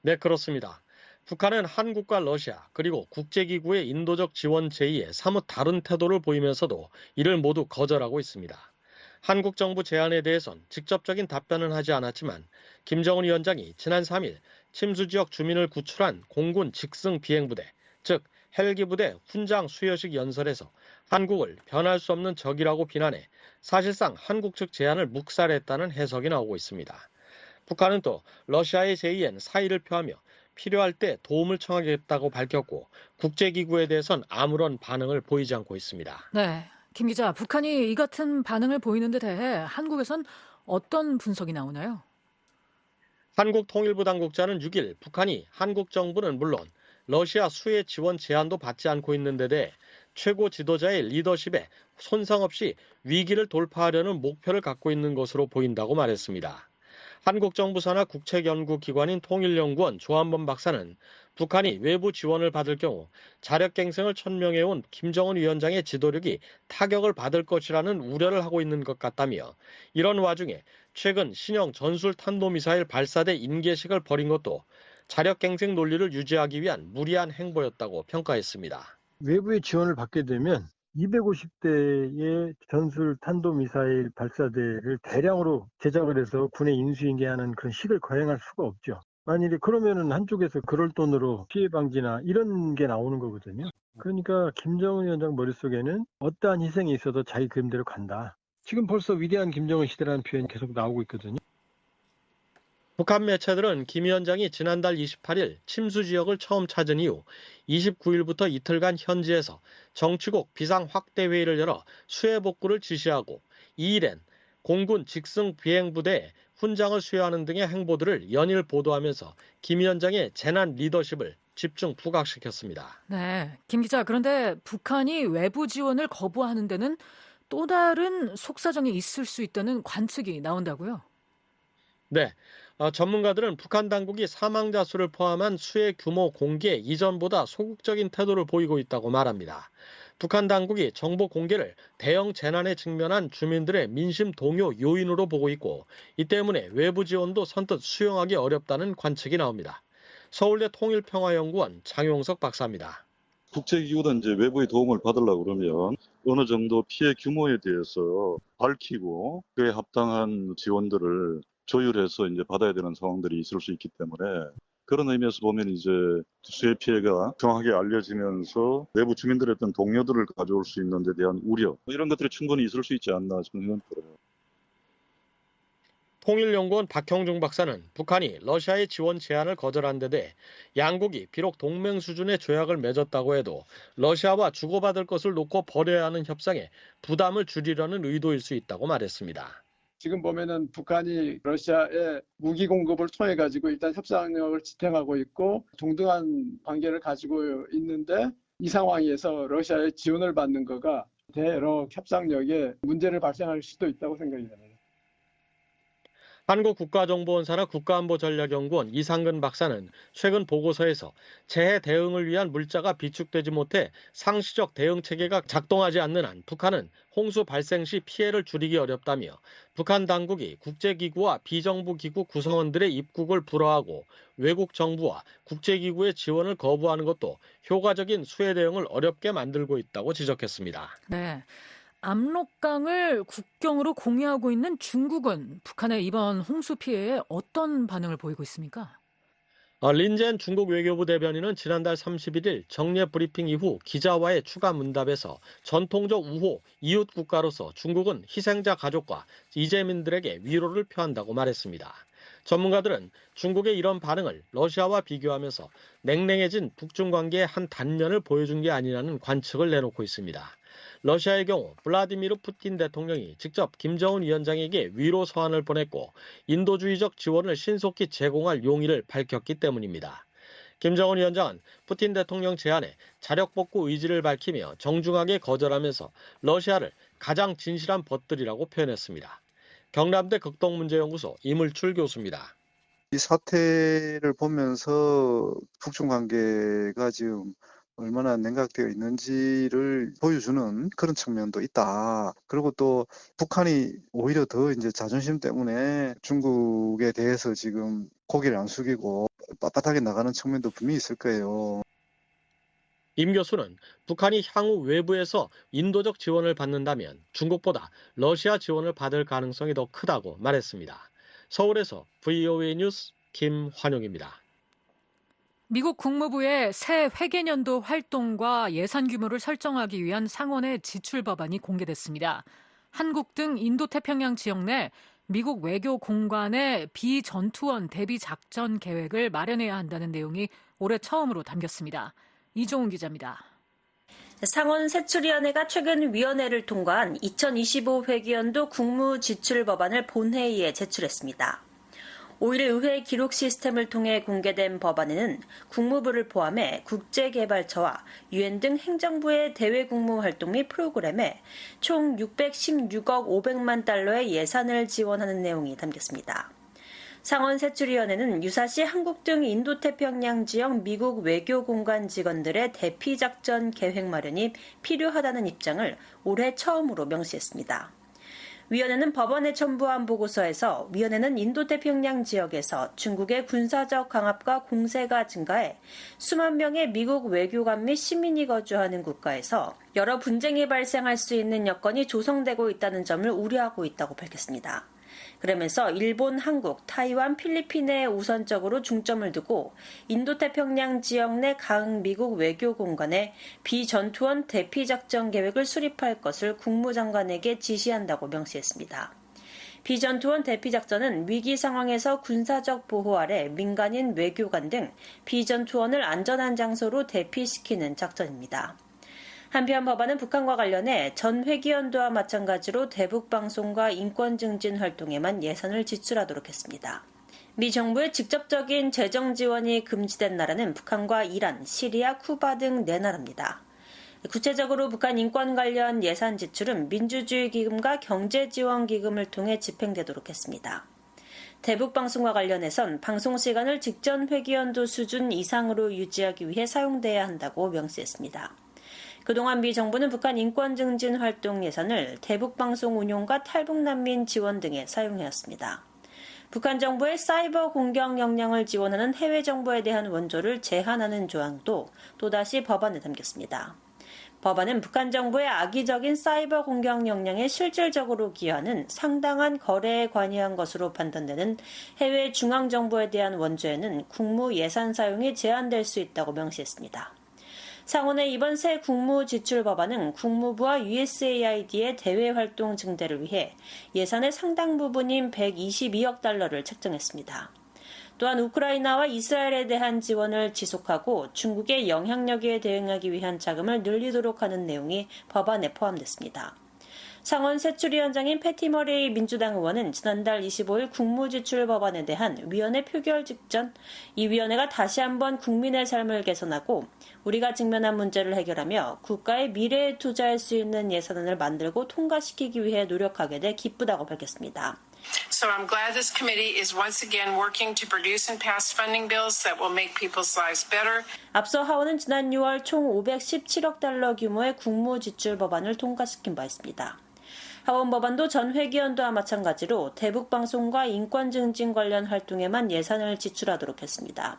네, 그렇습니다. 북한은 한국과 러시아 그리고 국제기구의 인도적 지원 제의에 사뭇 다른 태도를 보이면서도 이를 모두 거절하고 있습니다. 한국 정부 제안에 대해선 직접적인 답변은 하지 않았지만 김정은 위원장이 지난 3일 침수 지역 주민을 구출한 공군 직승 비행부대, 즉 헬기 부대 훈장 수여식 연설에서 한국을 변할 수 없는 적이라고 비난해 사실상 한국 측 제안을 묵살했다는 해석이 나오고 있습니다. 북한은 또 러시아의 제의엔 사의를 표하며 필요할 때 도움을 청하겠다고 밝혔고 국제기구에 대해선 아무런 반응을 보이지 않고 있습니다. 네, 김 기자, 북한이 이 같은 반응을 보이는 데 대해 한국에선 어떤 분석이 나오나요? 한국통일부 당국자는 6일 북한이 한국 정부는 물론 러시아 수해 지원 제안도 받지 않고 있는 데 대해 최고 지도자의 리더십에 손상 없이 위기를 돌파하려는 목표를 갖고 있는 것으로 보인다고 말했습니다. 한국 정부 산하 국책연구기관인 통일연구원 조한범 박사는 북한이 외부 지원을 받을 경우 자력갱생을 천명해온 김정은 위원장의 지도력이 타격을 받을 것이라는 우려를 하고 있는 것 같다며 이런 와중에 최근 신형 전술 탄도미사일 발사대 인계식을 벌인 것도 자력갱생 논리를 유지하기 위한 무리한 행보였다고 평가했습니다. 외부의 지원을 받게 되면 250대의 전술 탄도미사일 발사대를 대량으로 제작을 해서 군에 인수인계하는 그런 식을 거행할 수가 없죠. 만일에 그러면은 한쪽에서 그럴 돈으로 피해 방지나 이런 게 나오는 거거든요. 그러니까 김정은 위원장 머릿속에는 어떠한 희생이 있어도 자기 그림대로 간다. 지금 벌써 위대한 김정은 시대라는 표현이 계속 나오고 있거든요. 북한 매체들은 김 위원장이 지난달 28일 침수 지역을 처음 찾은 이후 29일부터 이틀간 현지에서 정치국 비상 확대 회의를 열어 수해 복구를 지시하고 2일엔 공군 직승 비행부대에 훈장을 수여하는 등의 행보들을 연일 보도하면서 김 위원장의 재난 리더십을 집중 부각시켰습니다. 네, 김 기자, 그런데 북한이 외부 지원을 거부하는 데는 또 다른 속사정이 있을 수 있다는 관측이 나온다고요? 네. 전문가들은 북한 당국이 사망자 수를 포함한 수해 규모 공개 이전보다 소극적인 태도를 보이고 있다고 말합니다. 북한 당국이 정보 공개를 대형 재난에 직면한 주민들의 민심 동요 요인으로 보고 있고 이 때문에 외부 지원도 선뜻 수용하기 어렵다는 관측이 나옵니다. 서울대 통일평화연구원 장용석 박사입니다. 국제기구든 이제 외부의 도움을 받으려고 그러면 어느 정도 피해 규모에 대해서 밝히고 그에 합당한 지원들을 조율해서 이제 받아야 되는 상황들이 있을 수 있기 때문에 그런 의미에서 보면 이제 수해 피해가 정확하게 알려지면서 내부 주민들의 어떤 동료들을 가져올 수 있는 데 대한 우려 이런 것들이 충분히 있을 수 있지 않나 저는 생각이 들어요. 통일연구원 박형중 박사는 북한이 러시아의 지원 제안을 거절한 데 대해 양국이 비록 동맹 수준의 조약을 맺었다고 해도 러시아와 주고받을 것을 놓고 벌여야 하는 협상에 부담을 줄이려는 의도일 수 있다고 말했습니다. 지금 보면은 북한이 러시아의 무기 공급을 통해 가지고 일단 협상력을 지탱하고 있고 동등한 관계를 가지고 있는데 이 상황에서 러시아의 지원을 받는 거가 대러 협상력에 문제를 발생할 수도 있다고 생각이 됩니다. 한국국가정보원 산하 국가안보전략연구원 이상근 박사는 최근 보고서에서 재해 대응을 위한 물자가 비축되지 못해 상시적 대응 체계가 작동하지 않는 한 북한은 홍수 발생 시 피해를 줄이기 어렵다며 북한 당국이 국제기구와 비정부기구 구성원들의 입국을 불허하고 외국 정부와 국제기구의 지원을 거부하는 것도 효과적인 수해 대응을 어렵게 만들고 있다고 지적했습니다. 네. 압록강을 국경으로 공유하고 있는 중국은 북한의 이번 홍수 피해에 어떤 반응을 보이고 있습니까? 린젠 중국 외교부 대변인은 지난달 31일 정례 브리핑 이후 기자와의 추가 문답에서 전통적 우호 이웃 국가로서 중국은 희생자 가족과 이재민들에게 위로를 표한다고 말했습니다. 전문가들은 중국의 이런 반응을 러시아와 비교하면서 냉랭해진 북중 관계의 한 단면을 보여준 게 아니라는 관측을 내놓고 있습니다. 러시아의 경우 블라디미르 푸틴 대통령이 직접 김정은 위원장에게 위로 서한을 보냈고 인도주의적 지원을 신속히 제공할 용의를 밝혔기 때문입니다. 김정은 위원장은 푸틴 대통령 제안에 자력복구 의지를 밝히며 정중하게 거절하면서 러시아를 가장 진실한 벗들이라고 표현했습니다. 경남대 극동문제연구소 이물출 교수입니다. 이 사태를 보면서 북중 관계가 지금 얼마나 냉각되어 있는지를 보여주는 그런 측면도 있다. 그리고 또 북한이 오히려 더 이제 자존심 때문에 중국에 대해서 지금 고개를 안 숙이고 빳빳하게 나가는 측면도 분명히 있을 거예요. 임 교수는 북한이 향후 외부에서 인도적 지원을 받는다면 중국보다 러시아 지원을 받을 가능성이 더 크다고 말했습니다. 서울에서 VOA 뉴스 김환용입니다. 미국 국무부의 새 회계년도 활동과 예산 규모를 설정하기 위한 상원의 지출 법안이 공개됐습니다. 한국 등 인도태평양 지역 내 미국 외교 공관의 비전투원 대비 작전 계획을 마련해야 한다는 내용이 올해 처음으로 담겼습니다. 이종훈 기자입니다. 상원 세출위원회가 최근 위원회를 통과한 2025 회계연도 국무지출 법안을 본회의에 제출했습니다. 5일 의회 기록 시스템을 통해 공개된 법안에는 국무부를 포함해 국제개발처와 유엔 등 행정부의 대외국무 활동 및 프로그램에 총 616억 500만 달러의 예산을 지원하는 내용이 담겼습니다. 상원 세출위원회는 유사시 한국 등 인도태평양 지역 미국 외교공관 직원들의 대피작전 계획 마련이 필요하다는 입장을 올해 처음으로 명시했습니다. 위원회는 법원에 첨부한 보고서에서 위원회는 인도태평양 지역에서 중국의 군사적 강압과 공세가 증가해 수만 명의 미국 외교관 및 시민이 거주하는 국가에서 여러 분쟁이 발생할 수 있는 여건이 조성되고 있다는 점을 우려하고 있다고 밝혔습니다. 그러면서 일본, 한국, 타이완, 필리핀에 우선적으로 중점을 두고 인도태평양 지역 내 각 미국 외교공관에 비전투원 대피작전 계획을 수립할 것을 국무장관에게 지시한다고 명시했습니다. 비전투원 대피작전은 위기 상황에서 군사적 보호 아래 민간인 외교관 등 비전투원을 안전한 장소로 대피시키는 작전입니다. 한편 법안은 북한과 관련해 전 회기연도와 마찬가지로 대북방송과 인권증진 활동에만 예산을 지출하도록 했습니다. 미 정부의 직접적인 재정 지원이 금지된 나라는 북한과 이란, 시리아, 쿠바 등 4나라입니다. 구체적으로 북한 인권 관련 예산 지출은 민주주의 기금과 경제지원기금을 통해 집행되도록 했습니다. 대북방송과 관련해선 방송 시간을 직전 회기연도 수준 이상으로 유지하기 위해 사용돼야 한다고 명시했습니다. 그동안 미 정부는 북한 인권 증진 활동 예산을 대북방송 운용과 탈북난민 지원 등에 사용해왔습니다. 북한 정부의 사이버 공격 역량을 지원하는 해외 정보에 대한 원조를 제한하는 조항도 또다시 법안에 담겼습니다. 법안은 북한 정부의 악의적인 사이버 공격 역량에 실질적으로 기여하는 상당한 거래에 관여한 것으로 판단되는 해외 중앙정보에 대한 원조에는 국무 예산 사용이 제한될 수 있다고 명시했습니다. 상원의 이번 새 국무지출 법안은 국무부와 USAID의 대외활동 증대를 위해 예산의 상당 부분인 122억 달러를 책정했습니다. 또한 우크라이나와 이스라엘에 대한 지원을 지속하고 중국의 영향력에 대응하기 위한 자금을 늘리도록 하는 내용이 법안에 포함됐습니다. 상원 세출위원장인 패티 머레이 민주당 의원은 지난달 25일 국무지출 법안에 대한 위원회 표결 직전 이 위원회가 다시 한번 국민의 삶을 개선하고 우리가 직면한 문제를 해결하며 국가의 미래에 투자할 수 있는 예산안을 만들고 통과시키기 위해 노력하게 돼 기쁘다고 밝혔습니다. So I'm glad this committee is once again working to produce and pass funding bills that will make people's lives better. 앞서 하원은 지난 6월 총 517억 달러 규모의 국무지출 법안을 통과시킨 바 있습니다. 하원 법안도 전 회기연도와 마찬가지로 대북방송과 인권증진 관련 활동에만 예산을 지출하도록 했습니다.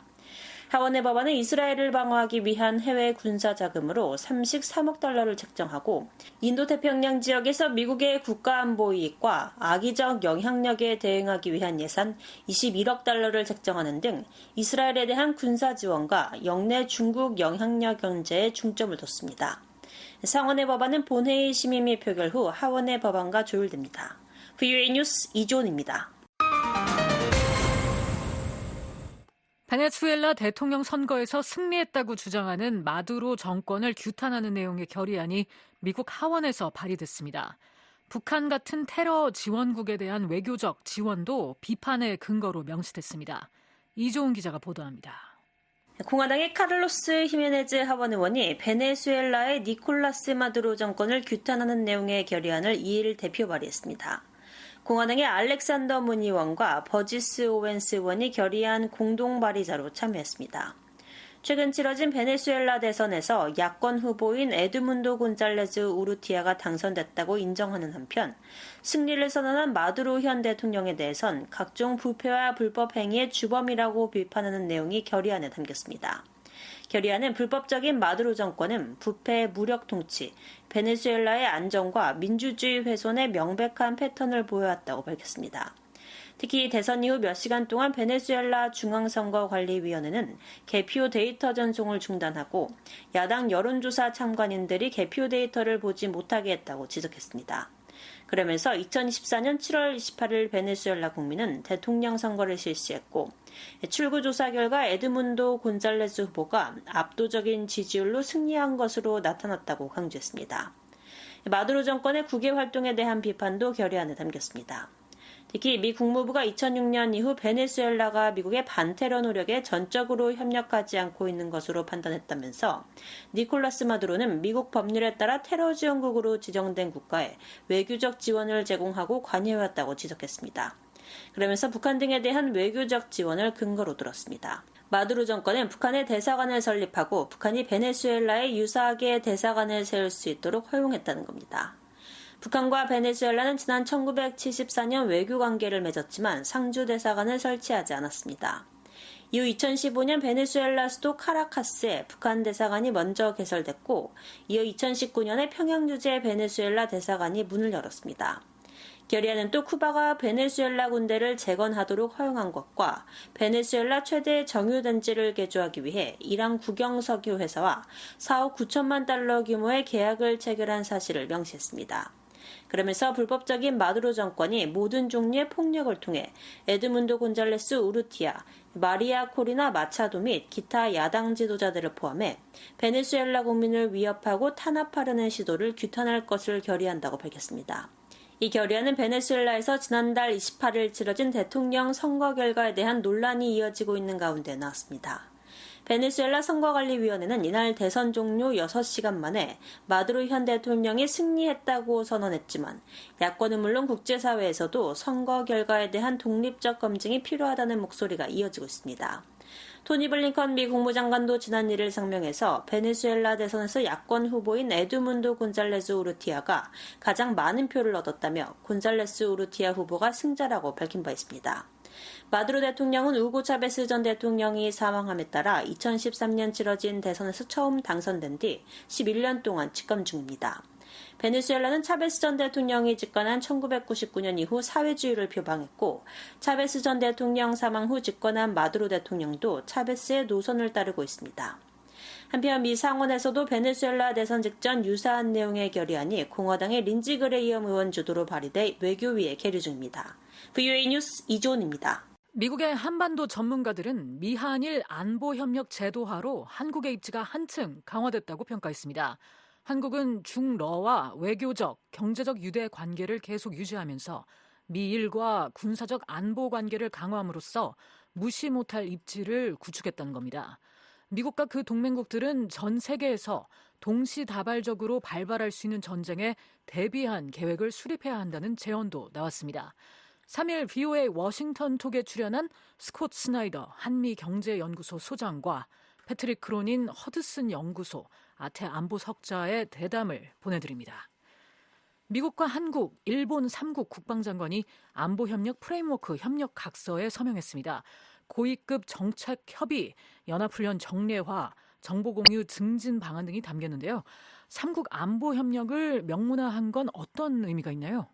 하원의 법안은 이스라엘을 방어하기 위한 해외 군사 자금으로 33억 달러를 책정하고 인도태평양 지역에서 미국의 국가안보 이익과 악의적 영향력에 대응하기 위한 예산 21억 달러를 책정하는 등 이스라엘에 대한 군사 지원과 영내 중국 영향력 견제에 중점을 뒀습니다. 상원의 법안은 본회의 심의 및 표결 후 하원의 법안과 조율됩니다. VOA 뉴스 이조은입니다. 베네수엘라 대통령 선거에서 승리했다고 주장하는 마두로 정권을 규탄하는 내용의 결의안이 미국 하원에서 발의됐습니다. 북한 같은 테러 지원국에 대한 외교적 지원도 비판의 근거로 명시됐습니다. 이조은 기자가 보도합니다. 공화당의 카를로스 히메네즈 하원 의원이 베네수엘라의 니콜라스 마두로 정권을 규탄하는 내용의 결의안을 2일 대표 발의했습니다. 공화당의 알렉산더 문 의원과 버지스 오웬스 의원이 결의안 공동 발의자로 참여했습니다. 최근 치러진 베네수엘라 대선에서 야권 후보인 에드문도 곤잘레즈 우르티아가 당선됐다고 인정하는 한편 승리를 선언한 마두로 현 대통령에 대해선 각종 부패와 불법 행위의 주범이라고 비판하는 내용이 결의안에 담겼습니다. 결의안은 불법적인 마두로 정권은 부패, 무력 통치, 베네수엘라의 안정과 민주주의 훼손의 명백한 패턴을 보여왔다고 밝혔습니다. 특히 대선 이후 몇 시간 동안 베네수엘라 중앙선거관리위원회는 개표 데이터 전송을 중단하고 야당 여론조사 참관인들이 개표 데이터를 보지 못하게 했다고 지적했습니다. 그러면서 2024년 7월 28일 베네수엘라 국민은 대통령 선거를 실시했고 출구조사 결과 에드문도 곤잘레스 후보가 압도적인 지지율로 승리한 것으로 나타났다고 강조했습니다. 마두로 정권의 국외 활동에 대한 비판도 결의안에 담겼습니다. 특히 미 국무부가 2006년 이후 베네수엘라가 미국의 반테러 노력에 전적으로 협력하지 않고 있는 것으로 판단했다면서 니콜라스 마두로는 미국 법률에 따라 테러 지원국으로 지정된 국가에 외교적 지원을 제공하고 관여해왔다고 지적했습니다. 그러면서 북한 등에 대한 외교적 지원을 근거로 들었습니다. 마두로 정권은 북한의 대사관을 설립하고 북한이 베네수엘라에 유사하게 대사관을 세울 수 있도록 허용했다는 겁니다. 북한과 베네수엘라는 지난 1974년 외교관계를 맺었지만 상주 대사관을 설치하지 않았습니다. 이후 2015년 베네수엘라 수도 카라카스에 북한 대사관이 먼저 개설됐고 이어 2019년에 평양 주재 베네수엘라 대사관이 문을 열었습니다. 결의안은 또 쿠바가 베네수엘라 군대를 재건하도록 허용한 것과 베네수엘라 최대 정유단지를 개조하기 위해 이란 국영석유 회사와 4억 9천만 달러 규모의 계약을 체결한 사실을 명시했습니다. 그러면서 불법적인 마두로 정권이 모든 종류의 폭력을 통해 에드문도 곤잘레스 우르티아, 마리아 코리나 마차도 및 기타 야당 지도자들을 포함해 베네수엘라 국민을 위협하고 탄압하려는 시도를 규탄할 것을 결의한다고 밝혔습니다. 이 결의안은 베네수엘라에서 지난달 28일 치러진 대통령 선거 결과에 대한 논란이 이어지고 있는 가운데 나왔습니다. 베네수엘라 선거관리위원회는 이날 대선 종료 6시간 만에 마두로 현 대통령이 승리했다고 선언했지만 야권은 물론 국제사회에서도 선거 결과에 대한 독립적 검증이 필요하다는 목소리가 이어지고 있습니다. 토니 블링컨 미 국무장관도 지난 1일 성명에서 베네수엘라 대선에서 야권 후보인 에드문도 곤잘레스 우르티아가 가장 많은 표를 얻었다며 곤잘레스 우르티아 후보가 승자라고 밝힌 바 있습니다. 마두로 대통령은 우고 차베스 전 대통령이 사망함에 따라 2013년 치러진 대선에서 처음 당선된 뒤 11년 동안 집권 중입니다. 베네수엘라는 차베스 전 대통령이 집권한 1999년 이후 사회주의를 표방했고 차베스 전 대통령 사망 후 집권한 마두로 대통령도 차베스의 노선을 따르고 있습니다. 한편 미 상원에서도 베네수엘라 대선 직전 유사한 내용의 결의안이 공화당의 린지 그레이엄 의원 주도로 발의돼 외교위에 계류 중입니다. VOA 뉴스 이조은입니다. 미국의 한반도 전문가들은 미한일 안보협력 제도화로 한국의 입지가 한층 강화됐다고 평가했습니다. 한국은 중러와 외교적, 경제적 유대 관계를 계속 유지하면서 미일과 군사적 안보 관계를 강화함으로써 무시 못할 입지를 구축했다는 겁니다. 미국과 그 동맹국들은 전 세계에서 동시다발적으로 발발할 수 있는 전쟁에 대비한 계획을 수립해야 한다는 제언도 나왔습니다. 3일 VOA 워싱턴 톡에 출연한 스콧 스나이더 한미경제연구소 소장과 패트릭 크로닌 허드슨 연구소 아태안보석자의 대담을 보내드립니다. 미국과 한국, 일본 3국 국방장관이 안보협력 프레임워크 협력 각서에 서명했습니다. 고위급 정책 협의, 연합훈련 정례화, 정보공유 증진 방안 등이 담겼는데요. 3국 안보 협력을 명문화한 건 어떤 의미가 있나요?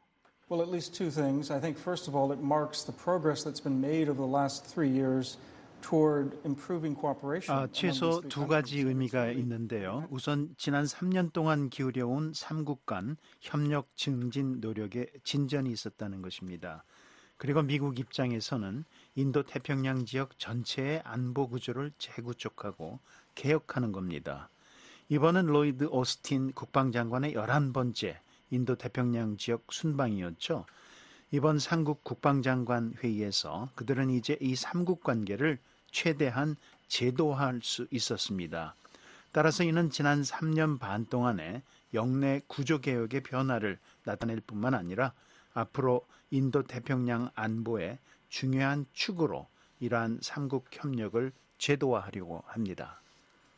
Well, at least two things. I think, first of all, it marks the progress that's been made over the last 3 years toward improving cooperation. 최소 두 가지 의미가 있는데요. 우선 지난 3년 동안 기울여온 3국 간 협력 증진 노력에 진전이 있었다는 것입니다. 그리고 미국 입장에서는 인도 태평양 지역 전체의 안보 구조를 재구축하고 개혁하는 겁니다. 이번은 로이드 오스틴 국방장관의 11번째 인도 태평양 지역 순방이었죠. 이번 3국 국방장관 회의에서 그들은 이제 이 3국 관계를 최대한 제도화할 수 있었습니다. 따라서 이는 지난 3년 반 동안의 영내 구조개혁의 변화를 나타낼 뿐만 아니라 앞으로 인도 태평양 안보의 중요한 축으로 이러한 3국 협력을 제도화하려고 합니다.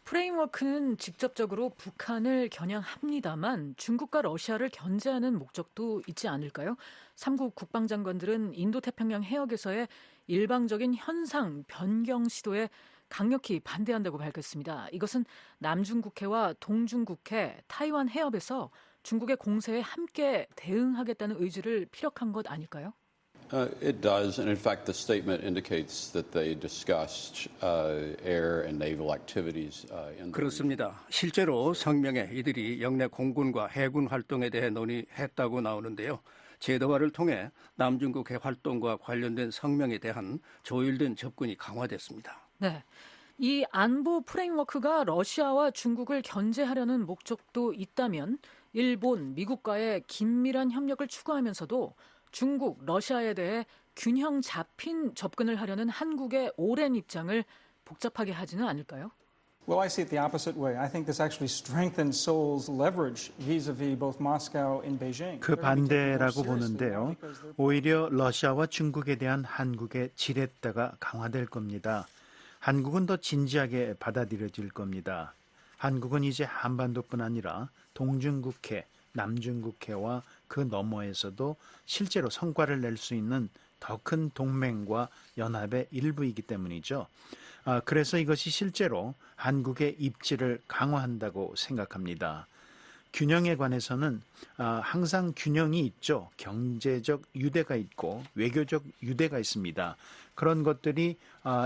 프레임워크는 직접적으로 북한을 겨냥합니다만 중국과 러시아를 견제하는 목적도 있지 않을까요? 3국 국방장관들은 인도태평양 해역에서의 일방적인 현상 변경 시도에 강력히 반대한다고 밝혔습니다. 이것은 남중국해와 동중국해, 타이완 해협에서 중국의 공세에 함께 대응하겠다는 의지를 피력한 것 아닐까요? It does, and in fact, the statement indicates that they discussed air and naval activities in the 그렇습니다. 실제로 성명에 이들이 영내 공군과 해군 활동에 대해 논의했다고 나오는데요. 제도화를 통해 남중국해 활동과 관련된 성명에 대한 조율된 접근이 강화됐습니다. 네. 이 안보 프레임워크가 러시아와 중국을 견제하려는 목적도 있다면 일본, 미국과의 긴밀한 협력을 추구하면서도 중국, 러시아에 대해 균형 잡힌 접근을 하려는 한국의 오랜 입장을 복잡하게 하지는 않을까요? Well, I see it the opposite way. I think this actually strengthens Seoul's leverage vis-a-vis both Moscow and Beijing. 그 반대라고 보는데요. 오히려 러시아와 중국에 대한 한국의 지렛대가 강화될 겁니다. 한국은 더 진지하게 받아들여질 겁니다. 한국은 이제 한반도뿐 아니라 동중국해, 남중국해와 그 너머에서도 실제로 성과를 낼 수 있는 더 큰 동맹과 연합의 일부이기 때문이죠. 그래서 이것이 실제로 한국의 입지를 강화한다고 생각합니다. 균형에 관해서는 항상 균형이 있죠. 경제적 유대가 있고 외교적 유대가 있습니다. 그런 것들이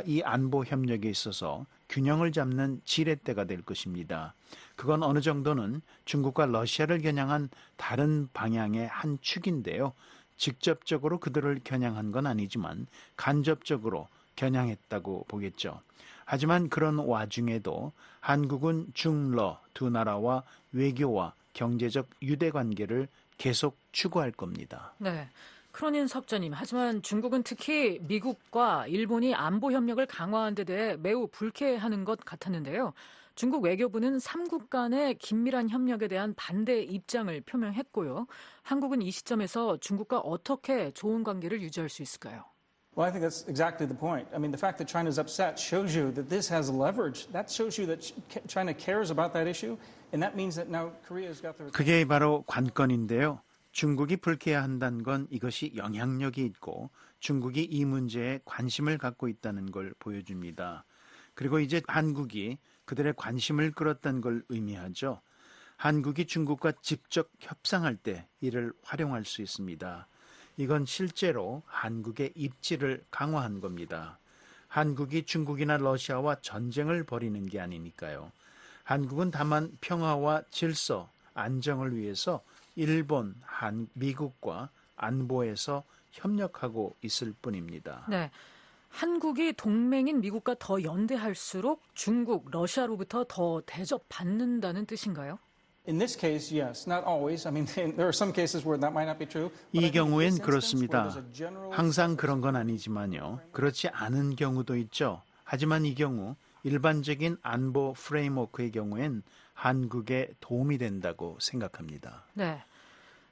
이 안보 협력에 있어서 균형을 잡는 지렛대가 될 것입니다. 그건 어느 정도는 중국과 러시아를 겨냥한 다른 방향의 한 축인데요. 직접적으로 그들을 겨냥한 건 아니지만 간접적으로 겨냥했다고 보겠죠. 하지만 그런 와중에도 한국은 중러 두 나라와 외교와 경제적 유대 관계를 계속 추구할 겁니다. 네. 크로닌 석자님, 하지만 중국은 특히 미국과 일본이 안보 협력을 강화한 데 대해 매우 불쾌해하는 것 같았는데요. 중국 외교부는 3국 간의 긴밀한 협력에 대한 반대 입장을 표명했고요. 한국은 이 시점에서 중국과 어떻게 좋은 관계를 유지할 수 있을까요? Well, I think that's exactly the point. I mean, the fact that China's upset shows you that this has leverage. That shows you that China cares about that issue, and that means that now Korea's got their... 그게 바로 관건인데요. 중국이 불쾌해한다는 건 이것이 영향력이 있고 중국이 이 문제에 관심을 갖고 있다는 걸 보여줍니다. 그리고 이제 한국이 그들의 관심을 끌었다는 걸 의미하죠. 한국이 중국과 직접 협상할 때 이를 활용할 수 있습니다. 이건 실제로 한국의 입지를 강화한 겁니다. 한국이 중국이나 러시아와 전쟁을 벌이는 게 아니니까요. 한국은 다만 평화와 질서, 안정을 위해서 일본, 미국과 안보에서 협력하고 있을 뿐입니다. 네. 한국이 동맹인 미국과 더 연대할수록 중국, 러시아로부터 더 대접받는다는 뜻인가요? In this case, yes. Not always. I mean, there are some cases where that might not be true. 이 경우엔 그렇습니다. 항상 그런 건 아니지만요. 그렇지 않은 경우도 있죠. 하지만 이 경우 일반적인 안보 프레임워크의 경우엔 한국에 도움이 된다고 생각합니다. 네.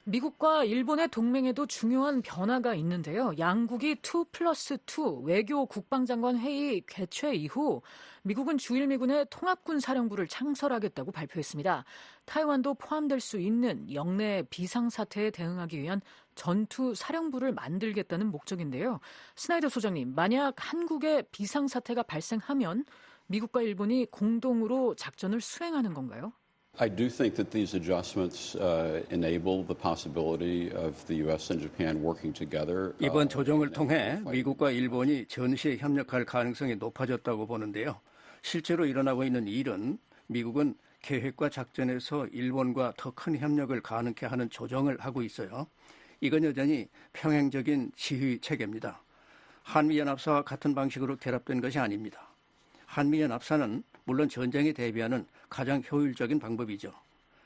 미국과 일본의 동맹에도 중요한 변화가 있는데요. 양국이 2+2 외교 국방장관 회의 개최 이후 미국은 주일미군의 통합군 사령부를 창설하겠다고 발표했습니다. 타이완도 포함될 수 있는 영내 비상사태에 대응하기 위한 전투 사령부를 만들겠다는 목적인데요. 스나이더 소장님, 만약 한국에 비상사태가 발생하면 미국과 일본이 공동으로 작전을 수행하는 건가요? I do think that these adjustments enable the possibility of the U.S. and Japan working together. 이번 조정을 통해 미국과 일본이 전시에 협력할 가능성이 높아졌다고 보는데요. 실제로 일어나고 있는 일은 미국은 계획과 작전에서 일본과 더 큰 협력을 가능케 하는 조정을 하고 있어요. 이건 여전히 평행적인 지휘 체계입니다. 한미연합사와 같은 방식으로 결합된 것이 아닙니다. 한미연합사는 물론 전쟁에 대비하는 가장 효율적인 방법이죠.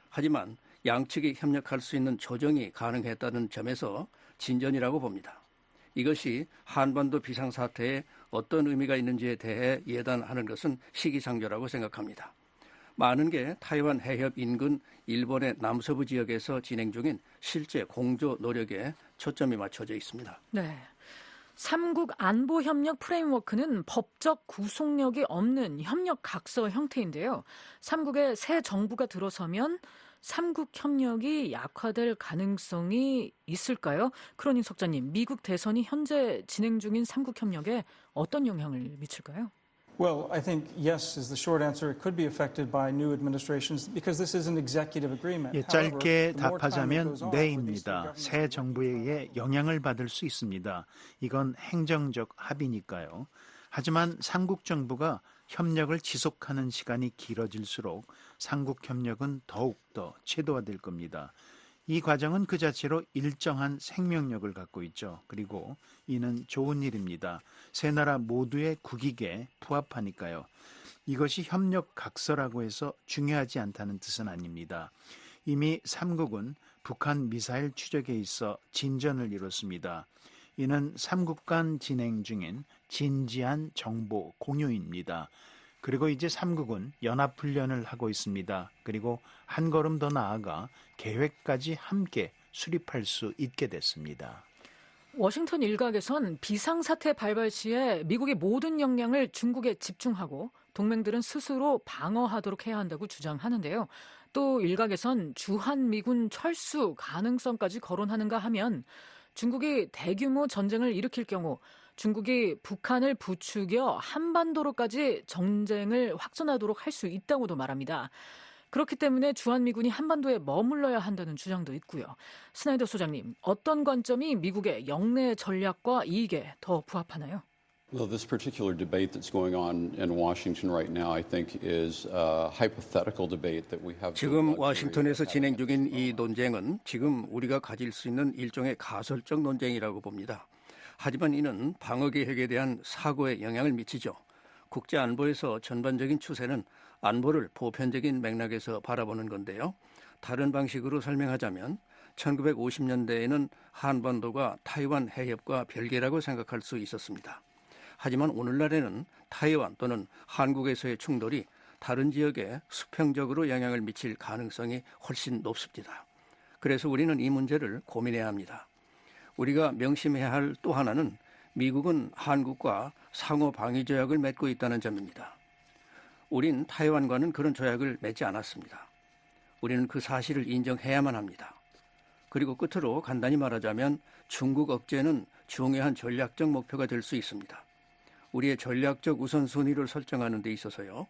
하지만 양측이 협력할 수 있는 조정이 가능했다는 점에서 진전이라고 봅니다. 이것이 한반도 비상사태에 어떤 의미가 있는지에 대해 예단하는 것은 시기상조라고 생각합니다. 많은 게 타이완 해협 인근 일본의 남서부 지역에서 진행 중인 실제 공조 노력에 초점이 맞춰져 있습니다. 네. 3국 안보협력 프레임워크는 법적 구속력이 없는 협력 각서 형태인데요. 3국의 새 정부가 들어서면 3국 협력이 약화될 가능성이 있을까요? 크로닌 석자님, 미국 대선이 현재 진행 중인 3국 협력에 어떤 영향을 미칠까요? Well, I think yes is the short answer. It could be affected by new administrations because this is an executive agreement. 짧게 답하자면 네입니다. 새 정부에 의해 영향을 받을 수 있습니다. 이건 행정적 합의니까요. 하지만 삼국 정부가 협력을 지속하는 시간이 길어질수록 삼국 협력은 더욱더 최도화될 겁니다. 이 과정은 그 자체로 일정한 생명력을 갖고 있죠. 그리고 이는 좋은 일입니다. 세 나라 모두의 국익에 부합하니까요. 이것이 협력 각서라고 해서 중요하지 않다는 뜻은 아닙니다. 이미 3국은 북한 미사일 추적에 있어 진전을 이뤘습니다. 이는 3국 간 진행 중인 진지한 정보 공유입니다. 그리고 이제 3국은 연합훈련을 하고 있습니다. 그리고 한 걸음 더 나아가 계획까지 함께 수립할 수 있게 됐습니다. 워싱턴 일각에선 비상사태 발발 시에 미국의 모든 역량을 중국에 집중하고 동맹들은 스스로 방어하도록 해야 한다고 주장하는데요. 또 일각에선 주한미군 철수 가능성까지 거론하는가 하면 중국이 대규모 전쟁을 일으킬 경우 중국이 북한을 부추겨 한반도로까지 전쟁을 확전하도록 할 수 있다고도 말합니다. 그렇기 때문에 주한미군이 한반도에 머물러야 한다는 주장도 있고요. 스나이더 소장님, 어떤 관점이 미국의 영내 전략과 이익에 더 부합하나요? Well, this particular debate that's going on in Washington right now, I think, is a hypothetical debate that we have. 지금 워싱턴에서 진행 중인 이 논쟁은 지금 우리가 가질 수 있는 일종의 가설적 논쟁이라고 봅니다. 하지만 이는 방어 계획에 대한 사고에 영향을 미치죠. 국제 안보에서 전반적인 추세는 안보를 보편적인 맥락에서 바라보는 건데요. 다른 방식으로 설명하자면 1950년대에는 한반도가 타이완 해협과 별개라고 생각할 수 있었습니다. 하지만 오늘날에는 타이완 또는 한국에서의 충돌이 다른 지역에 수평적으로 영향을 미칠 가능성이 훨씬 높습니다. 그래서 우리는 이 문제를 고민해야 합니다. 우리가 명심해야 할 또 하나는 미국은 한국과 상호 방위 조약을 맺고 있다는 점입니다. 우린 타이완과는 그런 조약을 맺지 않았습니다. 우리는 그 사실을 인정해야만 합니다. 그리고 끝으로 간단히 말하자면 중국 억제는 중요한 전략적 목표가 될 수 있습니다. 우리의 전략적 우선순위를 설정하는 데 있어서요.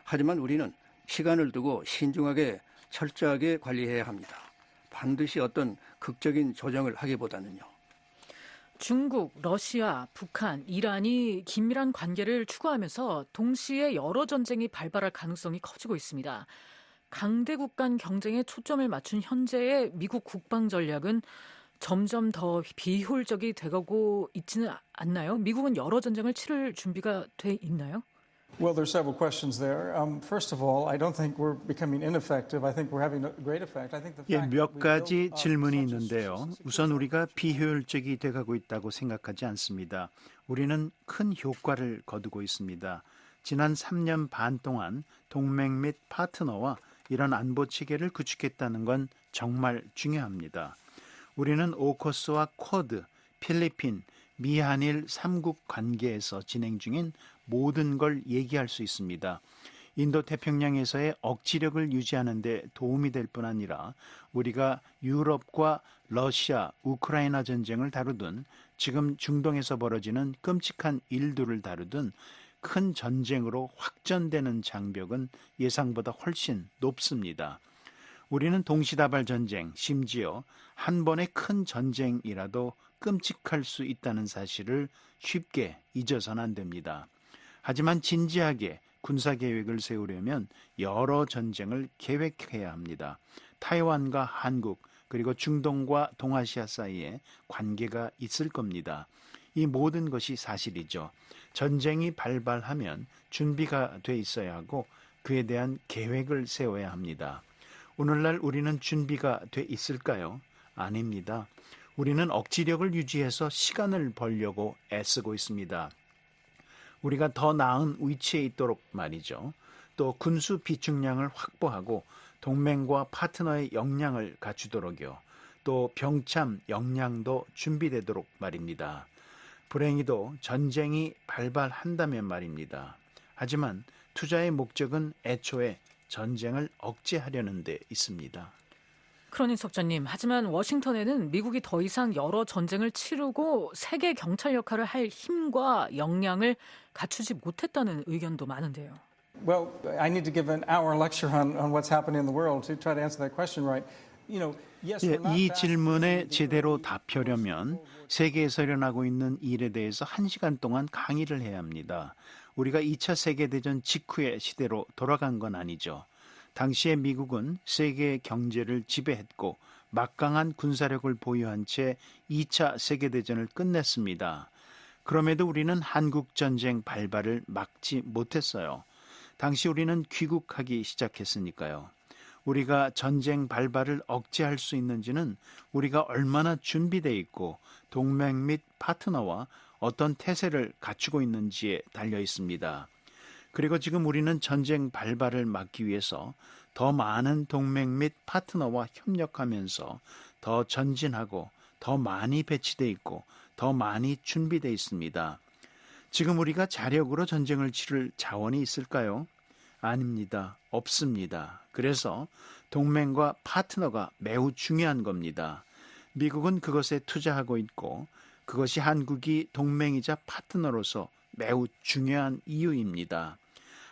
하지만 우리는 시간을 두고 신중하게 철저하게 관리해야 합니다. 반드시 어떤 극적인 조정을 하기보다는요. 중국, 러시아, 북한, 이란이 긴밀한 관계를 추구하면서 동시에 여러 전쟁이 발발할 가능성이 커지고 있습니다. 강대국 간 경쟁에 초점을 맞춘 현재의 미국 국방 전략은 점점 더 비효율적이 되고 있지는 않나요? 미국은 여러 전쟁을 치를 준비가 돼 있나요? Well, there's several questions there. First of all, I don't think we're becoming ineffective. I think we're having a great effect. I think the fact 몇 가지 질문이 있는데요. 우선 우리가 비효율적이 돼가고 있다고 생각하지 않습니다. 우리는 큰 효과를 거두고 있습니다. 지난 3년 반 동안 동맹 및 파트너와 이런 안보 체계를 구축했다는 건 정말 중요합니다. 우리는 오커스와 쿼드, 필리핀, 미한일 3국 관계에서 진행 중인 모든 걸 얘기할 수 있습니다. 인도태평양에서의 억지력을 유지하는 데 도움이 될 뿐 아니라 우리가 유럽과 러시아, 우크라이나 전쟁을 다루든 지금 중동에서 벌어지는 끔찍한 일들을 다루든 큰 전쟁으로 확전되는 장벽은 예상보다 훨씬 높습니다. 우리는 동시다발 전쟁, 심지어 한 번의 큰 전쟁이라도 끔찍할 수 있다는 사실을 쉽게 잊어서는 안 됩니다. 하지만 진지하게 군사계획을 세우려면 여러 전쟁을 계획해야 합니다. 타이완과 한국 그리고 중동과 동아시아 사이에 관계가 있을 겁니다. 이 모든 것이 사실이죠. 전쟁이 발발하면 준비가 돼 있어야 하고 그에 대한 계획을 세워야 합니다. 오늘날 우리는 준비가 돼 있을까요? 아닙니다. 우리는 억지력을 유지해서 시간을 벌려고 애쓰고 있습니다. 우리가 더 나은 위치에 있도록 말이죠. 또 군수 비축량을 확보하고 동맹과 파트너의 역량을 갖추도록요. 또 병참 역량도 준비되도록 말입니다. 불행히도 전쟁이 발발한다면 말입니다. 하지만 투자의 목적은 애초에 전쟁을 억제하려는 데 있습니다. 크로닌 석자님, 하지만 워싱턴에는 미국이 더 이상 여러 전쟁을 치르고 세계 경찰 역할을 할 힘과 역량을 갖추지 못했다는 의견도 많은데요. Well, I need to give an hour lecture on what's happening in the world to try to answer that question right. 이 질문에 제대로 답하려면 세계에서 일어나고 있는 일에 대해서 1시간 동안 강의를 해야 합니다. 우리가 2차 세계대전 직후의 시대로 돌아간 건 아니죠. 당시에 미국은 세계 경제를 지배했고 막강한 군사력을 보유한 채 2차 세계대전을 끝냈습니다. 그럼에도 우리는 한국전쟁 발발을 막지 못했어요. 당시 우리는 귀국하기 시작했으니까요. 우리가 전쟁 발발을 억제할 수 있는지는 우리가 얼마나 준비되어 있고 동맹 및 파트너와 어떤 태세를 갖추고 있는지에 달려 있습니다. 그리고 지금 우리는 전쟁 발발을 막기 위해서 더 많은 동맹 및 파트너와 협력하면서 더 전진하고 더 많이 배치되어 있고 더 많이 준비되어 있습니다. 지금 우리가 자력으로 전쟁을 치를 자원이 있을까요? 아닙니다. 없습니다. 그래서 동맹과 파트너가 매우 중요한 겁니다. 미국은 그것에 투자하고 있고 그것이 한국이 동맹이자 파트너로서 매우 중요한 이유입니다.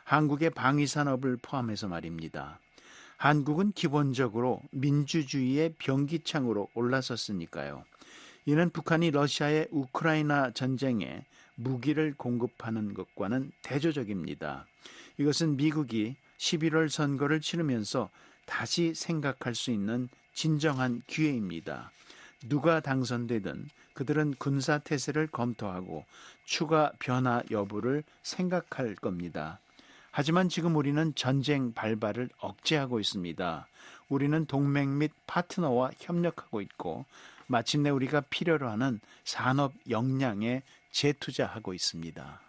한국의 방위산업을 포함해서 말입니다. 한국은 기본적으로 민주주의의 병기창으로 올라섰으니까요. 이는 북한이 러시아의 우크라이나 전쟁에 무기를 공급하는 것과는 대조적입니다. 이것은 미국이 11월 선거를 치르면서 다시 생각할 수 있는 진정한 기회입니다. 누가 당선되든 그들은 군사태세를 검토하고 추가 변화 여부를 생각할 겁니다. 하지만 지금 우리는 전쟁 발발을 억제하고 있습니다. 우리는 동맹 및 파트너와 협력하고 있고 마침내 우리가 필요로 하는 산업 역량에 재투자하고 있습니다.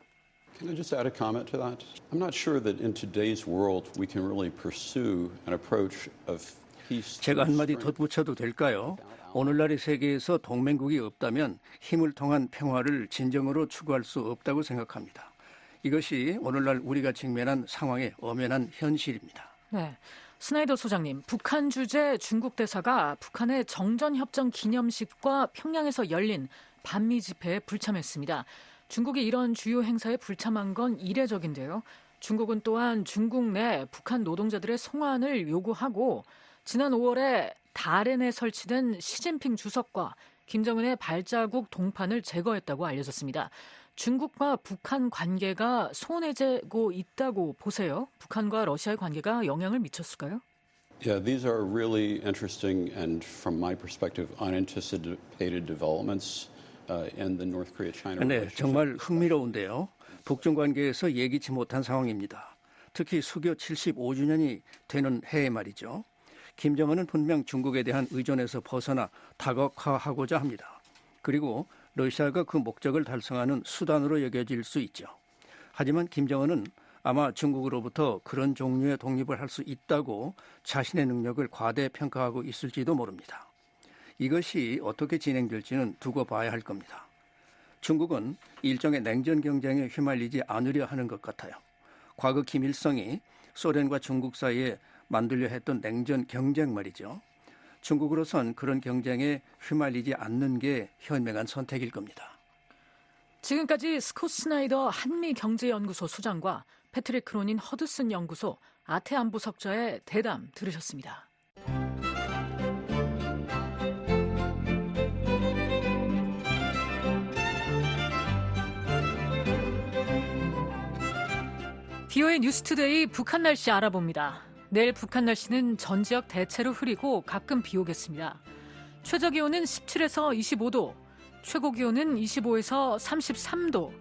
Can I just add a comment to that? I'm not sure that in today's world we can really pursue an approach of peace. 제가 한마디 덧붙여도 될까요? 오늘날의 세계에서 동맹국이 없다면 힘을 통한 평화를 진정으로 추구할 수 없다고 생각합니다. 이것이 오늘날 우리가 직면한 상황의 엄연한 현실입니다. 네, 스나이더 소장님, 북한 주재 중국 대사가 북한의 정전협정 기념식과 평양에서 열린 반미 집회에 불참했습니다. 중국이 이런 주요 행사에 불참한 건 이례적인데요. 중국은 또한 중국 내 북한 노동자들의 송환을 요구하고 지난 5월에 다롄에 설치된 시진핑 주석과 김정은의 발자국 동판을 제거했다고 알려졌습니다. 중국과 북한 관계가 소원해지고 있다고 보세요? 북한과 러시아의 관계가 영향을 미쳤을까요? Yeah, these are really interesting and, from my perspective, unanticipated developments in the North Korea-China relationship. 네, 정말 흥미로운데요. 북중 관계에서 예기치 못한 상황입니다. 특히 수교 75주년이 되는 해에 말이죠. 김정은은 분명 중국에 대한 의존에서 벗어나 다각화하고자 합니다. 그리고 러시아가 그 목적을 달성하는 수단으로 여겨질 수 있죠. 하지만 김정은은 아마 중국으로부터 그런 종류의 독립을 할 수 있다고 자신의 능력을 과대평가하고 있을지도 모릅니다. 이것이 어떻게 진행될지는 두고 봐야 할 겁니다. 중국은 일종의 냉전 경쟁에 휘말리지 않으려 하는 것 같아요. 과거 김일성이 소련과 중국 사이에 만들려 했던 냉전 경쟁 말이죠. 중국으로선 그런 경쟁에 휘말리지 않는 게 현명한 선택일 겁니다. 지금까지 스콧 스나이더 한미경제연구소 소장과 패트릭 크로닌 허드슨 연구소 아태안보석자의 대담 들으셨습니다. VOA 뉴스투데이 북한 날씨 알아봅니다. 내일 북한 날씨는 전 지역 대체로 흐리고 가끔 비 오겠습니다. 최저기온은 17에서 25도, 최고기온은 25에서 33도,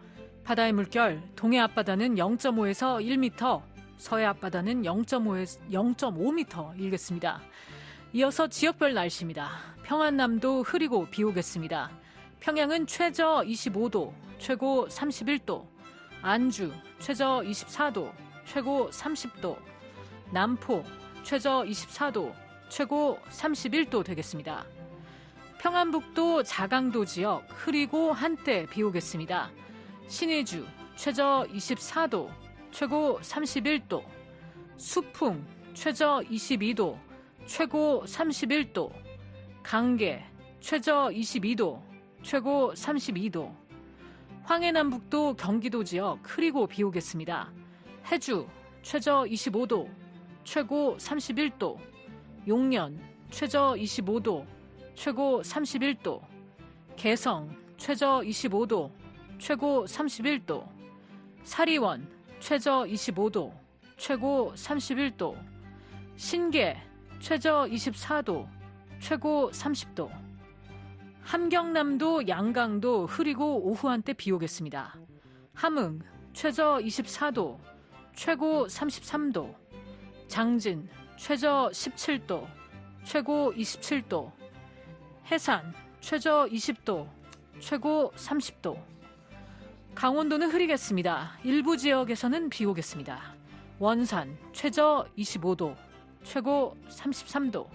바다의 물결, 동해 앞바다는 0.5에서 1m, 서해 앞바다는 0.5m 일겠습니다. 이어서 지역별 날씨입니다. 평안남도 흐리고 비 오겠습니다. 평양은 최저 25도, 최고 31도, 안주 최저 24도, 최고 30도, 남포 최저 24도, 최고 31도 되겠습니다. 평안북도 자강도 지역 흐리고 한때 비 오겠습니다. 신의주 최저 24도, 최고 31도, 수풍 최저 22도, 최고 31도, 강계 최저 22도, 최고 32도, 황해남북도 경기도 지역 흐리고 비 오겠습니다. 해주 최저 25도, 최고 31도, 용년 최저 25도, 최고 31도, 개성 최저 25도, 최고 31도, 사리원 최저 25도, 최고 31도, 신계 최저 24도, 최고 30도, 함경남도 양강도 흐리고 오후 한때 비 오겠습니다. 함흥 최저 24도, 최고 33도, 장진 최저 17도, 최고 27도, 해산 최저 20도, 최고 30도, 강원도는 흐리겠습니다. 일부 지역에서는 비 오겠습니다. 원산 최저 25도, 최고 33도,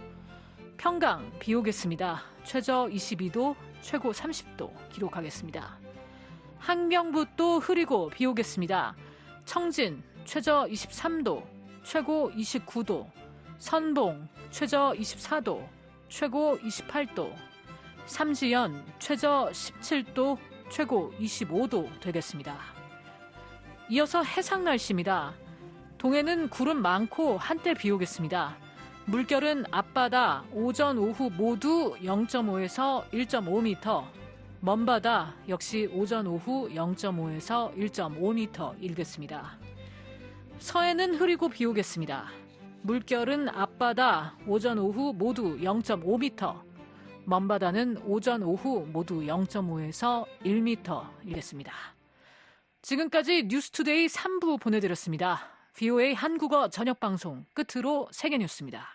평강 비 오겠습니다. 최저 22도, 최고 30도 기록하겠습니다. 항명부도 흐리고 비 오겠습니다. 청진 최저 23도, 최고 29도, 선봉 최저 24도, 최고 28도, 삼지연 최저 17도, 최고 25도 되겠습니다. 이어서 해상 날씨입니다. 동해는 구름 많고 한때 비 오겠습니다. 물결은 앞바다 오전 오후 모두 0.5에서 1.5m, 먼바다 역시 오전 오후 0.5에서 1.5m 일겠습니다. 서해는 흐리고 비 오겠습니다. 물결은 앞바다 오전 오후 모두 0.5m, 먼바다는 오전 오후 모두 0.5에서 1m 일겠습니다. 지금까지 뉴스투데이 3부 보내드렸습니다. VOA 한국어 저녁방송 끝으로 세계뉴스입니다.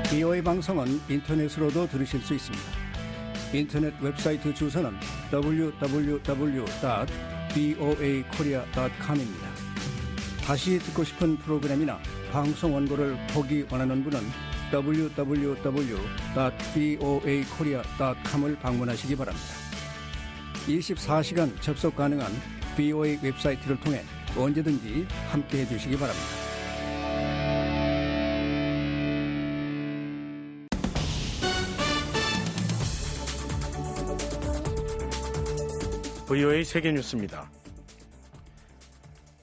VOA 방송은 인터넷으로도 들으실 수 있습니다. 인터넷 웹사이트 주소는 www.voakorea.com입니다. 다시 듣고 싶은 프로그램이나 방송 원고를 보기 원하는 분은 www.voakorea.com을 방문하시기 바랍니다. 24시간 접속 가능한 VOA 웹사이트를 통해 언제든지 함께해 주시기 바랍니다. VOA 세계뉴스입니다.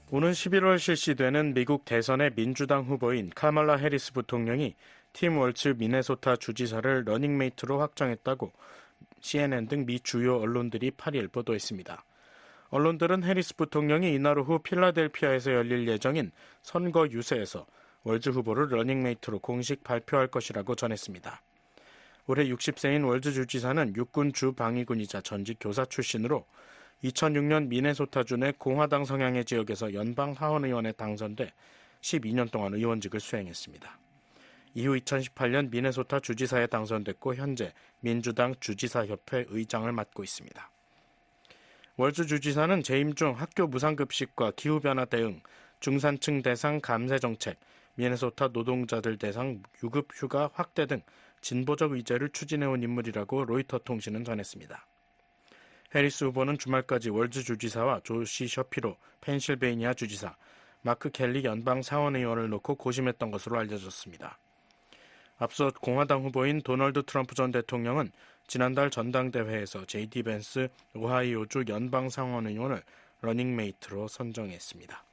오는 11월 실시되는 미국 대선의 민주당 후보인 카말라 해리스 부통령이 팀 월츠 미네소타 주지사를 러닝메이트로 확정했다고 CNN 등 미 주요 언론들이 8일 보도했습니다. 언론들은 해리스 부통령이 이날 오후 필라델피아에서 열릴 예정인 선거 유세에서 월즈 후보를 러닝메이트로 공식 발표할 것이라고 전했습니다. 올해 60세인 월즈 주지사는 육군 주방위군이자 전직 교사 출신으로 2006년 미네소타주 내 공화당 성향의 지역에서 연방 하원의원에 당선돼 12년 동안 의원직을 수행했습니다. 이후 2018년 미네소타 주지사에 당선됐고 현재 민주당 주지사협회 의장을 맡고 있습니다. 월즈 주지사는 재임 중 학교 무상급식과 기후변화 대응, 중산층 대상 감세 정책, 미네소타 노동자들 대상 유급 휴가 확대 등 진보적 의제를 추진해온 인물이라고 로이터 통신은 전했습니다. 해리스 후보는 주말까지 월즈 주지사와 조시 셔피로 펜실베이니아 주지사, 마크 켈리 연방 상원의원을 놓고 고심했던 것으로 알려졌습니다. 앞서 공화당 후보인 도널드 트럼프 전 대통령은 지난달 전당대회에서 제이디 벤스 오하이오주 연방 상원의원을 러닝메이트로 선정했습니다.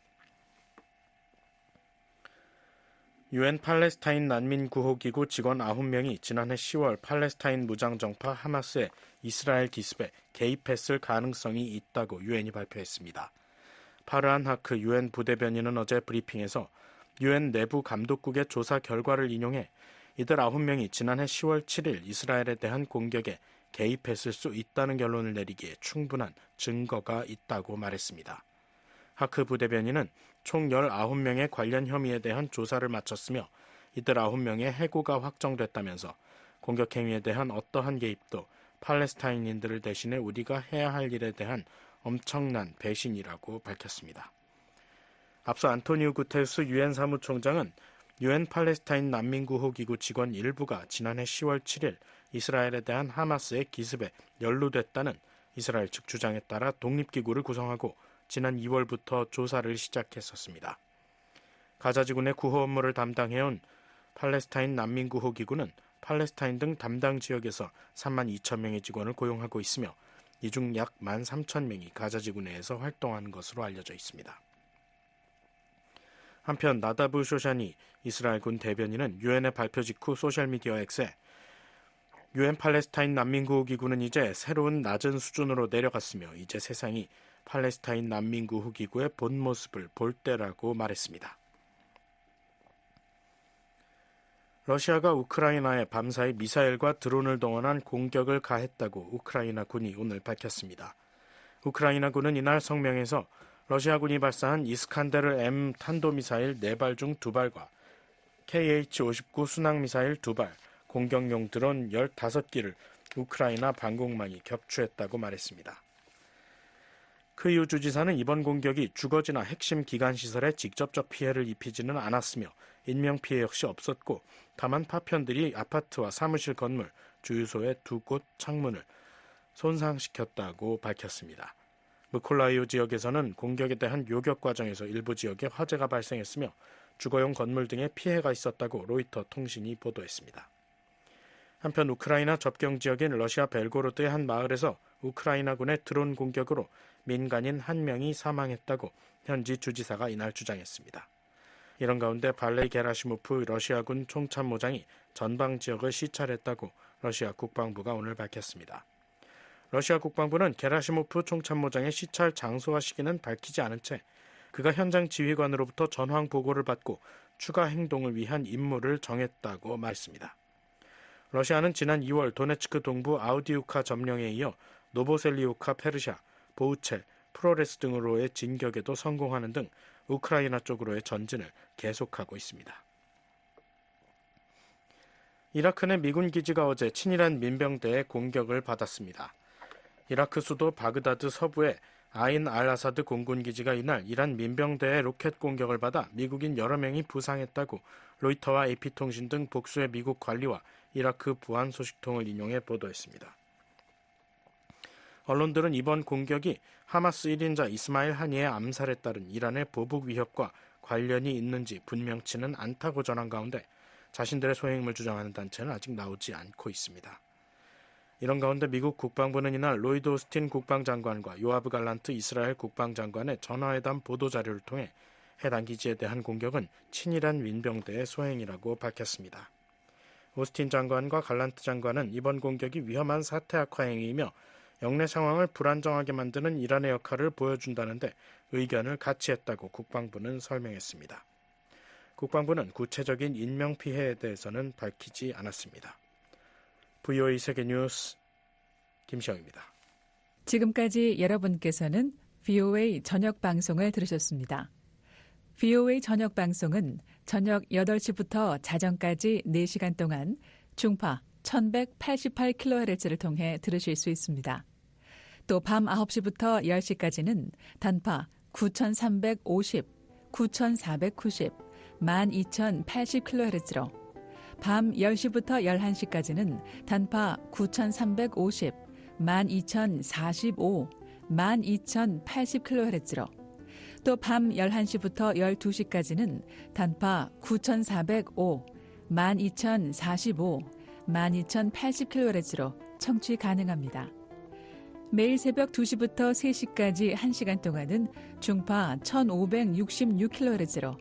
유엔 팔레스타인 난민구호기구 직원 9명이 지난해 10월 팔레스타인 무장정파 하마스의 이스라엘 기습에 개입했을 가능성이 있다고 유엔이 발표했습니다. 파르한 하크 유엔 부대변인은 어제 브리핑에서 유엔 내부 감독국의 조사 결과를 인용해 이들 9명이 지난해 10월 7일 이스라엘에 대한 공격에 개입했을 수 있다는 결론을 내리기에 충분한 증거가 있다고 말했습니다. 하크 부대변인은 총 19명의 관련 혐의에 대한 조사를 마쳤으며 이들 9명의 해고가 확정됐다면서 공격 행위에 대한 어떠한 개입도 팔레스타인인들을 대신해 우리가 해야 할 일에 대한 엄청난 배신이라고 밝혔습니다. 앞서 안토니우 구테르스 유엔 사무총장은 유엔 팔레스타인 난민구호기구 직원 일부가 지난해 10월 7일 이스라엘에 대한 하마스의 기습에 연루됐다는 이스라엘 측 주장에 따라 독립기구를 구성하고 지난 2월부터 조사를 시작했었습니다. 가자지군의 구호 업무를 담당해온 팔레스타인 난민구호기구는 팔레스타인 등 담당 지역에서 3만 2천 명의 직원을 고용하고 있으며 이 중 약 1만 3천 명이 가자지구 내에서 활동하는 것으로 알려져 있습니다. 한편 나다브 쇼샤니 이스라엘군 대변인은 유엔의 발표 직후 소셜미디어 X에 유엔 팔레스타인 난민구호기구는 이제 새로운 낮은 수준으로 내려갔으며 이제 세상이 팔레스타인 난민구호기구의 본 모습을 볼 때라고 말했습니다. 러시아가 우크라이나에 밤사이 미사일과 드론을 동원한 공격을 가했다고 우크라이나 군이 오늘 밝혔습니다. 우크라이나 군은 이날 성명에서 러시아군이 발사한 이스칸데르 M 탄도미사일 4발 중 2발과 KH-59 순항미사일 2발, 공격용 드론 15기를 우크라이나 방공망이 격추했다고 말했습니다. 크이우 주지사는 이번 공격이 주거지나 핵심 기관시설에 직접적 피해를 입히지는 않았으며 인명피해 역시 없었고 다만 파편들이 아파트와 사무실 건물, 주유소의 2곳 창문을 손상시켰다고 밝혔습니다. 무콜라이오 지역에서는 공격에 대한 요격 과정에서 일부 지역에 화재가 발생했으며 주거용 건물 등에 피해가 있었다고 로이터 통신이 보도했습니다. 한편 우크라이나 접경 지역인 러시아 벨고로드의 한 마을에서 우크라이나군의 드론 공격으로 민간인 1명이 사망했다고 현지 주지사가 이날 주장했습니다. 이런 가운데 발레이 게라시모프 러시아군 총참모장이 전방 지역을 시찰했다고 러시아 국방부가 오늘 밝혔습니다. 러시아 국방부는 게라시모프 총참모장의 시찰 장소와 시기는 밝히지 않은 채 그가 현장 지휘관으로부터 전황 보고를 받고 추가 행동을 위한 임무를 정했다고 말했습니다. 러시아는 지난 2월 도네츠크 동부 아우디우카 점령에 이어 노보셀리우카 페르샤, 보우체, 프로레스 등으로의 진격에도 성공하는 등 우크라이나 쪽으로의 전진을 계속하고 있습니다. 이라크 내 미군 기지가 어제 친이란 민병대의 공격을 받았습니다. 이라크 수도 바그다드 서부의 아인 알-아사드 공군기지가 이날 이란 민병대의 로켓 공격을 받아 미국인 여러 명이 부상했다고 로이터와 AP통신 등 복수의 미국 관리와 이라크 부안 소식통을 인용해 보도했습니다. 언론들은 이번 공격이 하마스 1인자 이스마일 하니의 암살에 따른 이란의 보복 위협과 관련이 있는지 분명치는 않다고 전한 가운데 자신들의 소행임을 주장하는 단체는 아직 나오지 않고 있습니다. 이런 가운데 미국 국방부는 이날 로이드 오스틴 국방장관과 요아브 갈란트 이스라엘 국방장관의 전화회담 보도자료를 통해 해당 기지에 대한 공격은 친이란 민병대의 소행이라고 밝혔습니다. 오스틴 장관과 갈란트 장관은 이번 공격이 위험한 사태 악화 행위이며 영내 상황을 불안정하게 만드는 이란의 역할을 보여준다는데 의견을 같이 했다고 국방부는 설명했습니다. 국방부는 구체적인 인명피해에 대해서는 밝히지 않았습니다. VOA 세계뉴스 김시영입니다. 지금까지 여러분께서는 VOA 저녁 방송을 들으셨습니다. VOA 저녁 방송은 저녁 8시부터 자정까지 4시간 동안 중파 1188kHz를 통해 들으실 수 있습니다. 또 밤 9시부터 10시까지는 단파 9350, 9490, 12,080kHz로 밤 10시부터 11시까지는 단파 9,350, 12,045, 12,080kHz로 또 밤 11시부터 12시까지는 단파 9,405, 12,045, 12,080kHz로 청취 가능합니다. 매일 새벽 2시부터 3시까지 1시간 동안은 중파 1,566kHz로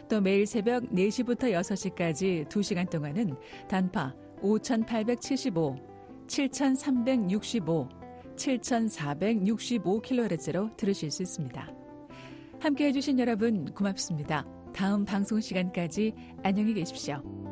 또 매일 새벽 4시부터 6시까지 2시간 동안은 단파 5,875, 7,365, 7,465kHz로 들으실 수 있습니다. 함께해 주신 여러분 고맙습니다. 다음 방송 시간까지 안녕히 계십시오.